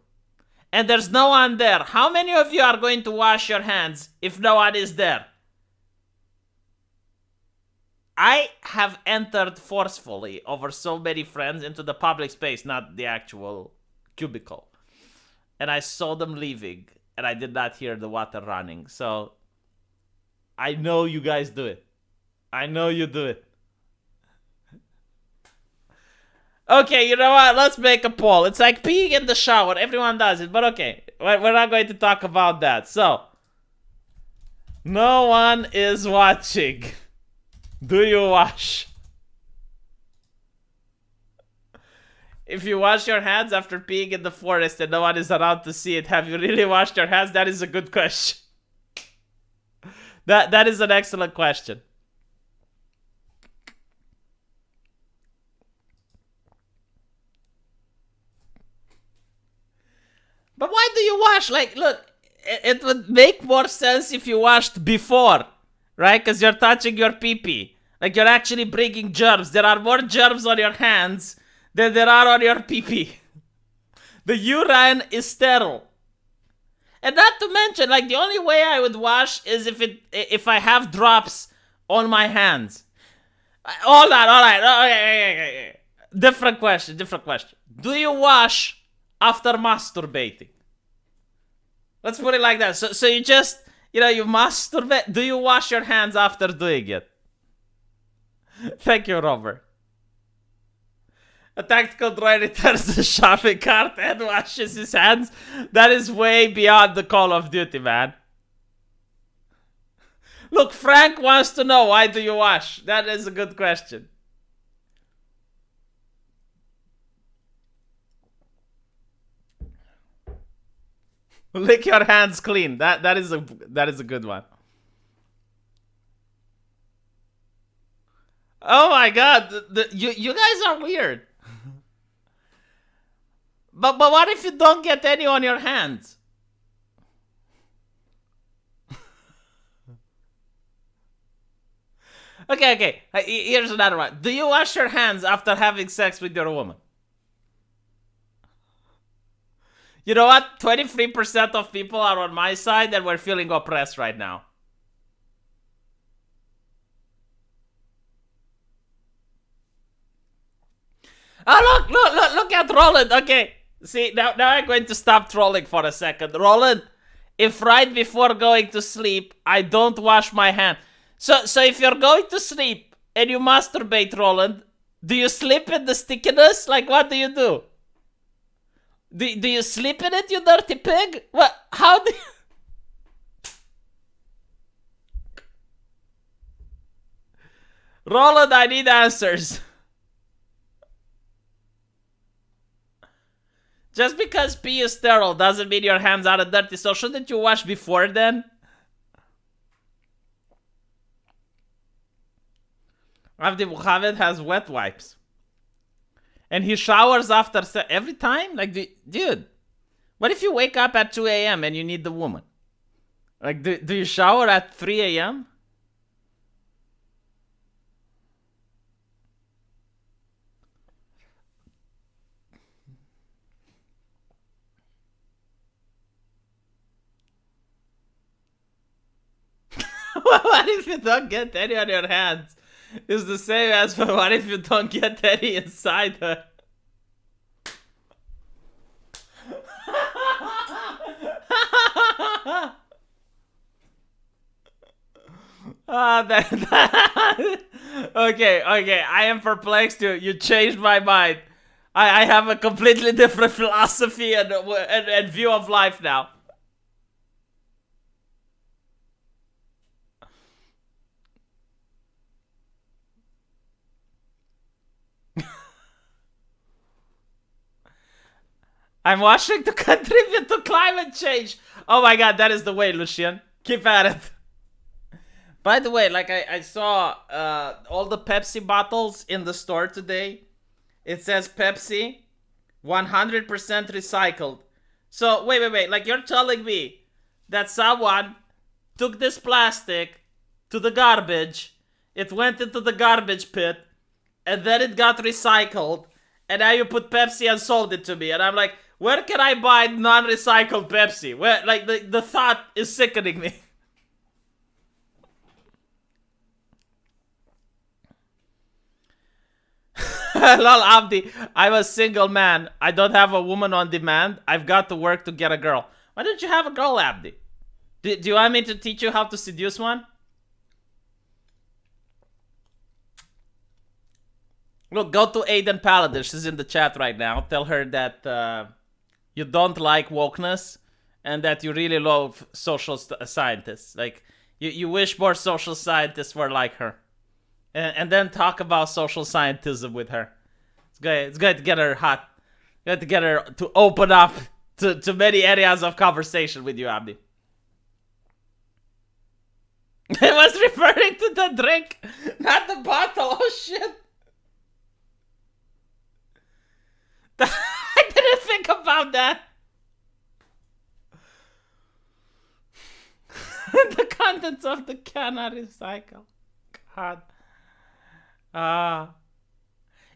and there's no one there, how many of you are going to wash your hands if no one is there? I have entered forcefully over so many friends into the public space, not the actual cubicle. And I saw them leaving, and I did not hear the water running. So, I know you guys do it. I know you do it. Okay, you know what? Let's make a poll. It's like peeing in the shower. Everyone does it, but okay. We're not going to talk about that. So, no one is watching. Do you wash? If you wash your hands after peeing in the forest and no one is around to see it, have you really washed your hands? That is a good question. That is an excellent question. But why do you wash? Like, look, it would make more sense if you washed before, right? Because you're touching your pee-pee. Like, you're actually bringing germs. There are more germs on your hands than there are on your pee-pee. The urine is sterile. And not to mention, like, the only way I would wash is if I have drops on my hands. Hold on, alright. Okay. Different question. Do you wash after masturbating? Let's put it like that. So you just, you masturbate. Do you wash your hands after doing it? Thank you, Robert. A tactical droid returns the shopping cart and washes his hands. That is way beyond the Call of Duty, man. Look, Frank wants to know, why do you wash? That is a good question. Lick your hands clean. That is a good one. Oh my god, you guys are weird. But what if you don't get any on your hands? Okay. Here's another one. Do you wash your hands after having sex with your woman? You know what? 23% of people are on my side and we're feeling oppressed right now. Oh, look at Roland. Okay. See, now I'm going to stop trolling for a second. Roland, if right before going to sleep, I don't wash my hand. So if you're going to sleep and you masturbate, Roland, do you sleep in the stickiness? Like, what do you do? Do you sleep in it, you dirty pig? What? How do you... Roland, I need answers. Just because pee is sterile doesn't mean your hands are dirty, so shouldn't you wash before then? Abdi Muhammad has wet wipes. And he showers after every time? Like, dude, what if you wake up at 2 a.m. and you need the woman? Like, do you shower at 3 a.m.? What if you don't get any on your hands? It's the same as for what if you don't get any inside her? Okay, I am perplexed. You changed my mind. I have a completely different philosophy and view of life now. I'm watching to contribute to climate change. Oh my god, that is the way, Lucian. Keep at it. By the way, like I saw all the Pepsi bottles in the store today. It says Pepsi, 100% recycled. So, wait. Like, you're telling me that someone took this plastic to the garbage, it went into the garbage pit, and then it got recycled, and now you put Pepsi and sold it to me. And I'm like, where can I buy non-recycled Pepsi? Where, like, the thought is sickening me. Lol, Abdi, I'm a single man. I don't have a woman on demand. I've got to work to get a girl. Why don't you have a girl, Abdi? Do you want me to teach you how to seduce one? Look, go to Aiden Paladin. She's in the chat right now. Tell her that you don't like wokeness and that you really love social scientists. Like, you wish more social scientists were like her. And then talk about social scientism with her. It's going to get her hot. Going to get her to open up to many areas of conversation with you, Abdi. It was referring to the drink, not the bottle. Oh, shit. I didn't think about that. The contents of the can are recycled. God.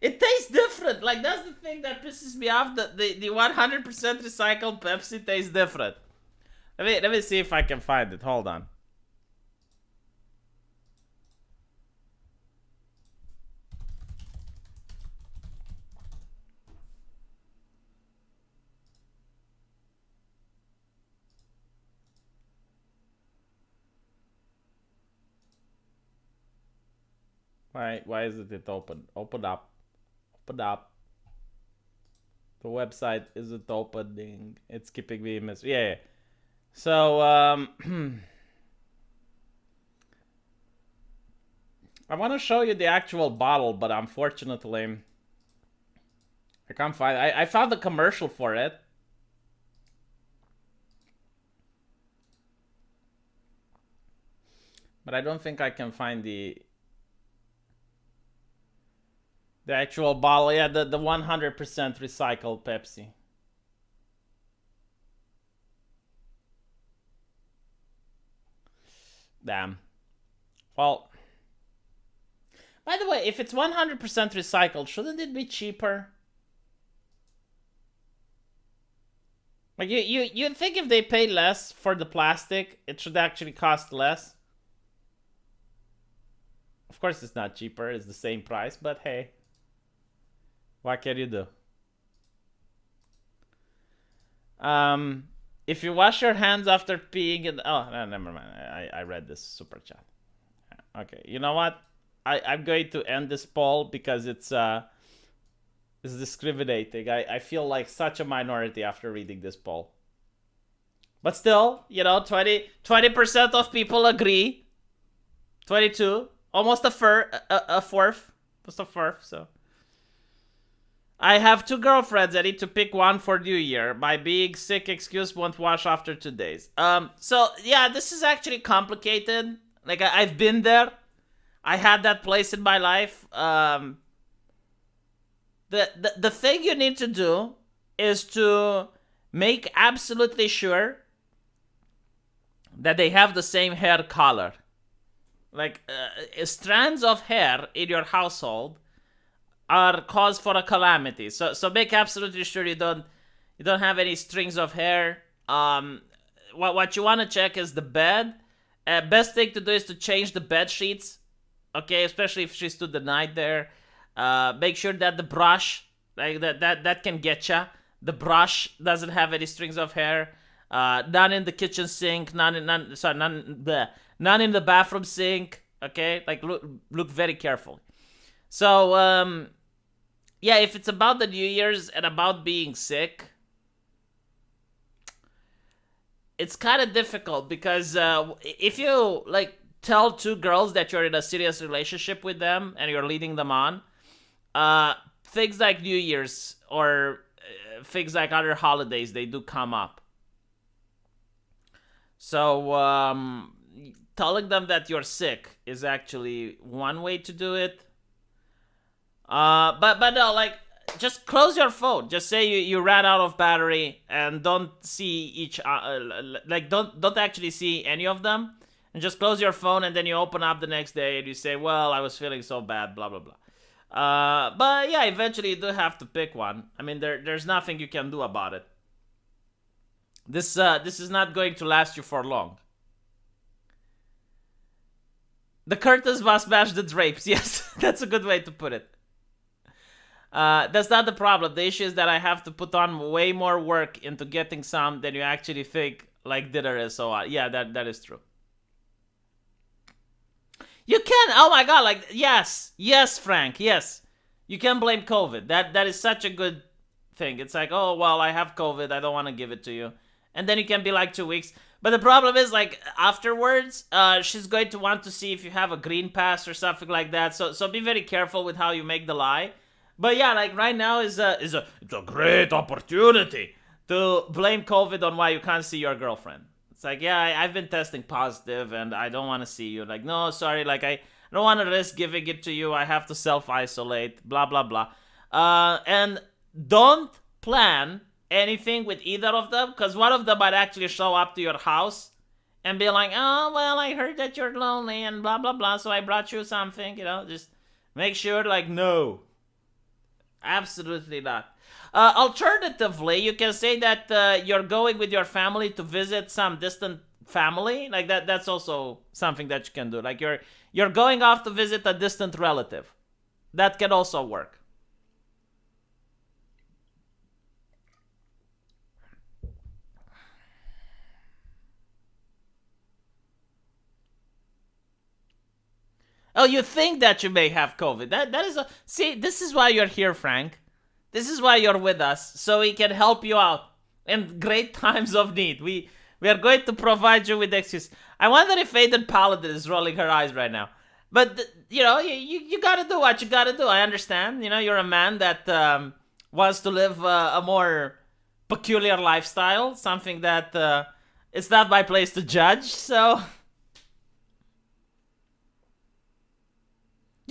It tastes different. Like, that's the thing that pisses me off. The 100% recycled Pepsi tastes different. Let me see if I can find it. Hold on. Why isn't it open? Open up. Open up. The website isn't opening. It's keeping me miss. Yeah. So I want to show you the actual bottle, but unfortunately I can't find it. I found the commercial for it. But I don't think I can find the actual bottle. Yeah, the 100% recycled Pepsi. Damn. Well, by the way, if it's 100% recycled, shouldn't it be cheaper? Like you'd think if they pay less for the plastic, it should actually cost less. Of course, it's not cheaper; it's the same price. But hey, what can you do? If you wash your hands after peeing, oh no, never mind. I read this super chat. Okay, you know what? I'm going to end this poll because it's discriminating. I feel like such a minority after reading this poll. But still, 20% of people agree. 22, almost a fourth, almost a fourth. So I have 2 girlfriends. I need to pick one for New Year. My being sick excuse won't wash after 2 days. So yeah, this is actually complicated. Like I've been there. I had that place in my life. The thing you need to do is to make absolutely sure that they have the same hair color. Like strands of hair in your household are cause for a calamity. So make absolutely sure you don't have any strings of hair. What you want to check is the bed. Best thing to do is to change the bed sheets. Okay, especially if she stood the night there. Make sure that the brush, like that can get ya. The brush doesn't have any strings of hair. None in the kitchen sink. None in the bathroom sink. Okay, like look very carefully. So yeah, if it's about the New Year's and about being sick, it's kind of difficult because if you like tell 2 girls that you're in a serious relationship with them and you're leading them on, things like New Year's or things like other holidays, they do come up. So telling them that you're sick is actually one way to do it. But no, like just close your phone. Just say you ran out of battery and don't see don't actually see any of them. And just close your phone and then you open up the next day and you say, well, I was feeling so bad, blah, blah, blah. But yeah, eventually you do have to pick one. I mean, there's nothing you can do about it. This is not going to last you for long. The curtains must match the drapes. Yes, that's a good way to put it. That's not the problem. The issue is that I have to put on way more work into getting some than you actually think like dinner is. So yeah, that is true. You can. Oh my god! Like yes, Frank. Yes, you can blame COVID. That is such a good thing. It's like, oh well, I have COVID. I don't want to give it to you, and then you can be like 2 weeks. But the problem is, like afterwards, she's going to want to see if you have a green pass or something like that. So be very careful with how you make the lie. But yeah, like right now it's a great opportunity to blame COVID on why you can't see your girlfriend. It's like, yeah, I've been testing positive and I don't want to see you. Like, no, sorry, like I don't want to risk giving it to you. I have to self-isolate, blah, blah, blah. And don't plan anything with either of them because one of them might actually show up to your house and be like, oh, well, I heard that you're lonely and blah, blah, blah, so I brought you something, just make sure, like, no. Absolutely not. Alternatively, you can say that you're going with your family to visit some distant family. Like that's also something that you can do. Like you're going off to visit a distant relative. That can also work. Oh, you think that you may have COVID. That is see, this is why you're here, Frank. This is why you're with us, so we can help you out in great times of need. We are going to provide you with excuse. I wonder if Aiden Paladin is rolling her eyes right now. But you gotta do what you gotta do. I understand. You're a man that wants to live a more peculiar lifestyle, something that it's not my place to judge. So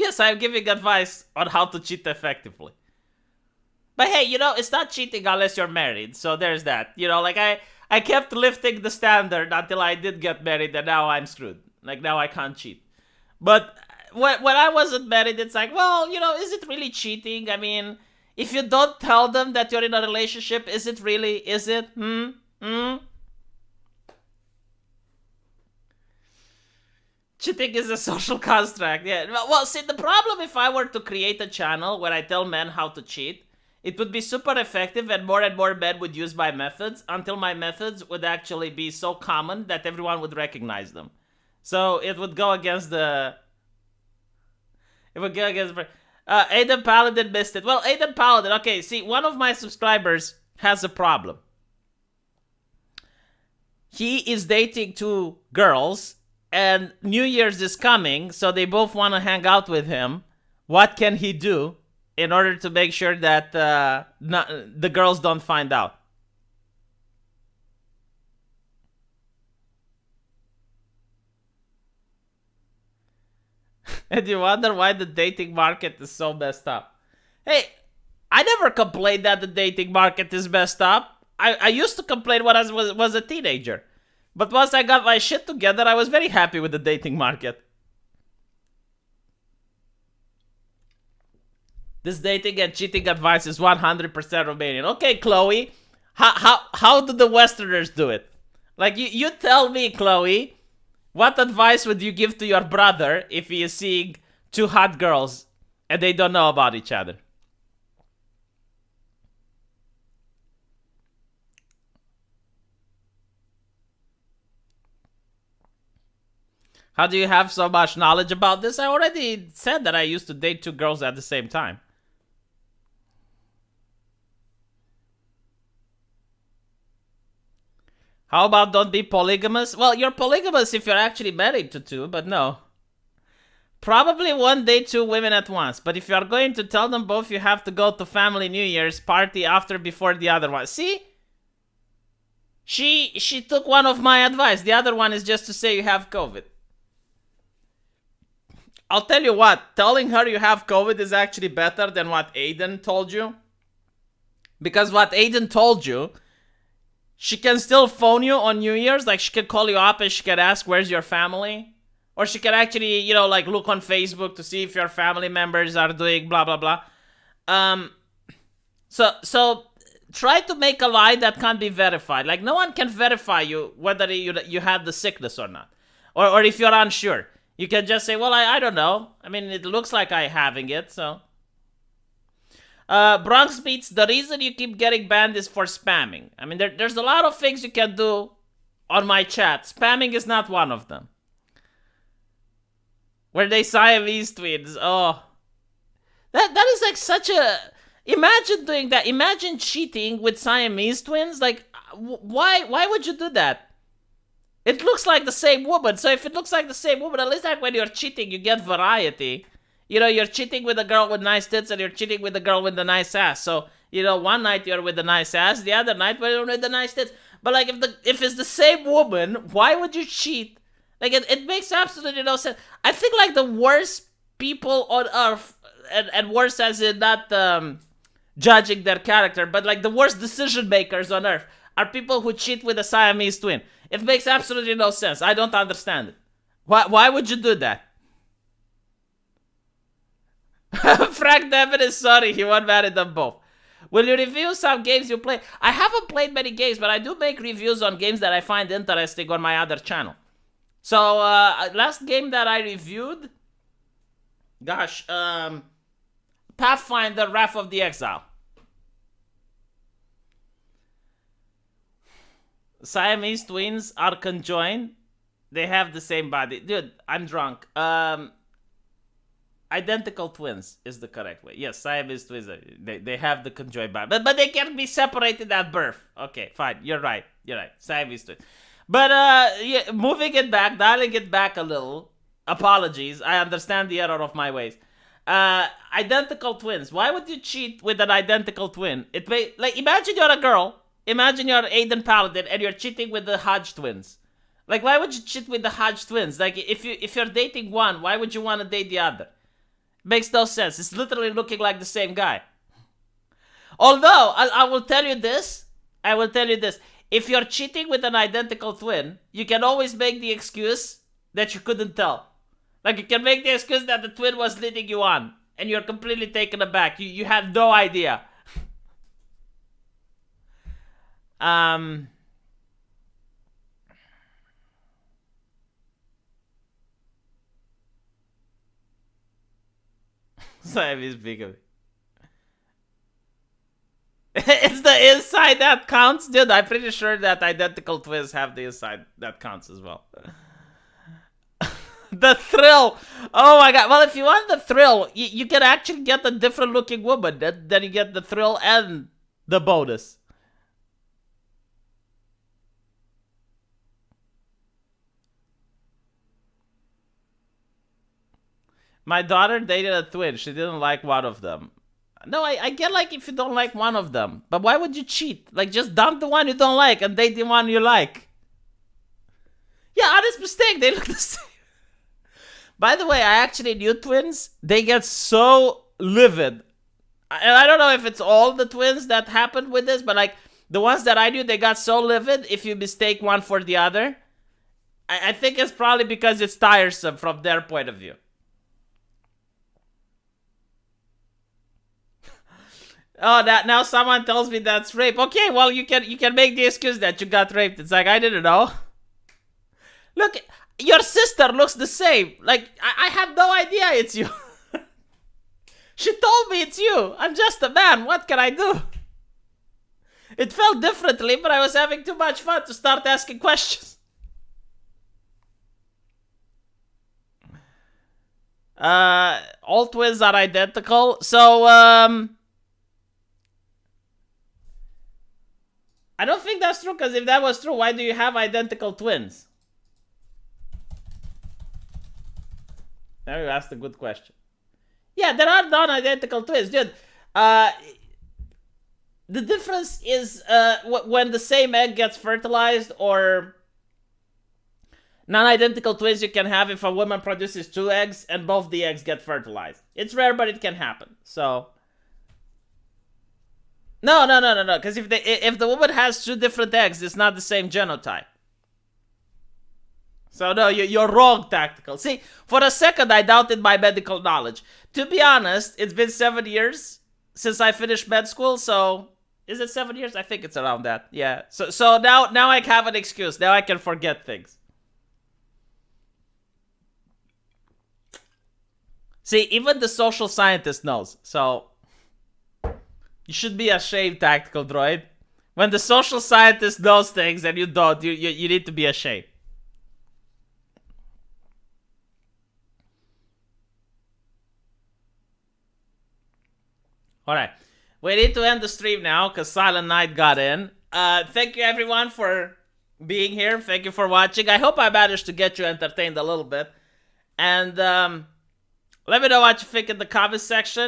Yes, I'm giving advice on how to cheat effectively. But hey, it's not cheating unless you're married. So there's that. Like I kept lifting the standard until I did get married, and now I'm screwed. Like now I can't cheat. But when I wasn't married, it's like, well, is it really cheating? I mean, if you don't tell them that you're in a relationship, is it really? Is it? Cheating is a social construct. Yeah. Well, see, the problem if I were to create a channel where I tell men how to cheat, it would be super effective and more men would use my methods until my methods would actually be so common that everyone would recognize them. So it would go against the... It would go against... Aiden Paladin missed it. Well, Aiden Paladin, okay, see, one of my subscribers has a problem. He is dating two girls, and New Year's is coming, so they both want to hang out with him. What can he do in order to make sure that the girls don't find out? And you wonder why the dating market is so messed up. Hey, I never complained that the dating market is messed up. I used to complain when I was a teenager. But once I got my shit together, I was very happy with the dating market. This dating and cheating advice is 100% Romanian. Okay, Chloe, how do the Westerners do it? Like, you tell me, Chloe, what advice would you give to your brother if he is seeing two hot girls and they don't know about each other? How do you have so much knowledge about this? I already said that I used to date two girls at the same time. How about don't be polygamous? Well, you're polygamous if you're actually married to two, but no. Probably one date two women at once, but if you're going to tell them both, you have to go to family New Year's party after before the other one. See? She took one of my advice. The other one is just to say you have COVID. I'll tell you what, telling her you have COVID is actually better than what Aiden told you. Because what Aiden told you, she can still phone you on New Year's. Like, she can call you up and she can ask, where's your family? Or she can actually, like, look on Facebook to see if your family members are doing blah, blah, blah. So try to make a lie that can't be verified. Like, no one can verify you whether you had the sickness or not. Or if you're unsure. You can just say, well, I don't know. I mean, it looks like I'm having it, so. Bronx Beats, the reason you keep getting banned is for spamming. I mean, there's a lot of things you can do on my chat. Spamming is not one of them. Were they Siamese twins? Oh. That is like such a... Imagine doing that. Imagine cheating with Siamese twins. Like, why would you do that? It looks like the same woman. So if it looks like the same woman, at least like when you're cheating, you get variety. You're cheating with a girl with nice tits and you're cheating with a girl with the nice ass. So, one night you're with the nice ass, the other night you're with the nice tits. But like if it's the same woman, why would you cheat? Like it makes absolutely no sense. I think like the worst people on earth, and worse as in not judging their character, but like the worst decision makers on earth are people who cheat with a Siamese twin. It makes absolutely no sense. I don't understand it. Why would you do that? Frank Devin is sorry. He won't marry them both. Will you review some games you play? I haven't played many games, but I do make reviews on games that I find interesting on my other channel. So, last game that I reviewed... Gosh, Pathfinder Wrath of the Exile. Siamese twins are conjoined. They have the same body. Dude, I'm drunk. Identical twins is the correct way. Yes, Siamese twins, they have the conjoined body. But they can be separated at birth. Okay, fine. You're right. Siamese twins. But, yeah, moving it back, dialing it back a little. Apologies. I understand the error of my ways. Identical twins. Why would you cheat with an identical twin? Imagine you're a girl. Imagine you're Aiden Paladin and you're cheating with the Hodge twins. Like, why would you cheat with the Hodge twins? Like, if you're dating one, why would you want to date the other? Makes no sense. It's literally looking like the same guy. Although, I will tell you this. I will tell you this. If you're cheating with an identical twin, you can always make the excuse that you couldn't tell. Like, you can make the excuse that the twin was leading you on, and you're completely taken aback. You had no idea. Sorry, I'm speaking. It's the inside that counts, dude. I'm pretty sure that identical twins have the inside that counts as well. The thrill. Oh my god. Well, if you want the thrill, you can actually get a different looking woman. Then you get the thrill and the bonus. My daughter dated a twin. She didn't like one of them. No, I get like if you don't like one of them. But why would you cheat? Like, just dump the one you don't like and date the one you like. Yeah, honest mistake. They look the same. By the way, I actually knew twins. They get so livid. And I don't know if it's all the twins that happened with this, but like the ones that I knew, they got so livid if you mistake one for the other. I think it's probably because it's tiresome from their point of view. Oh, that now someone tells me that's rape. Okay, well you can make the excuse that you got raped. It's like, I didn't know. Look, your sister looks the same. Like, I have no idea it's you. She told me it's you. I'm just a man. What can I do? It felt differently, but I was having too much fun to start asking questions. All twins are identical. So, I don't think that's true, because if that was true, why do you have identical twins? Now you asked a good question. Yeah, there are non-identical twins, dude. The difference is when the same egg gets fertilized, or non-identical twins you can have if a woman produces 2 eggs and both the eggs get fertilized. It's rare, but it can happen. So no, because if the woman has 2 different eggs, it's not the same genotype. So no, you're wrong, Tactical. See, for a second I doubted my medical knowledge. To be honest, it's been 7 years since I finished med school, so is it 7 years? I think it's around that. Yeah. So now I have an excuse. Now I can forget things. See, even the social scientist knows. So you should be ashamed, Tactical Droid. When the social scientist knows things and you don't, you need to be ashamed. Alright, we need to end the stream now because Silent Night got in. Thank you everyone for being here. Thank you for watching. I hope I managed to get you entertained a little bit. And let me know what you think in the comment section.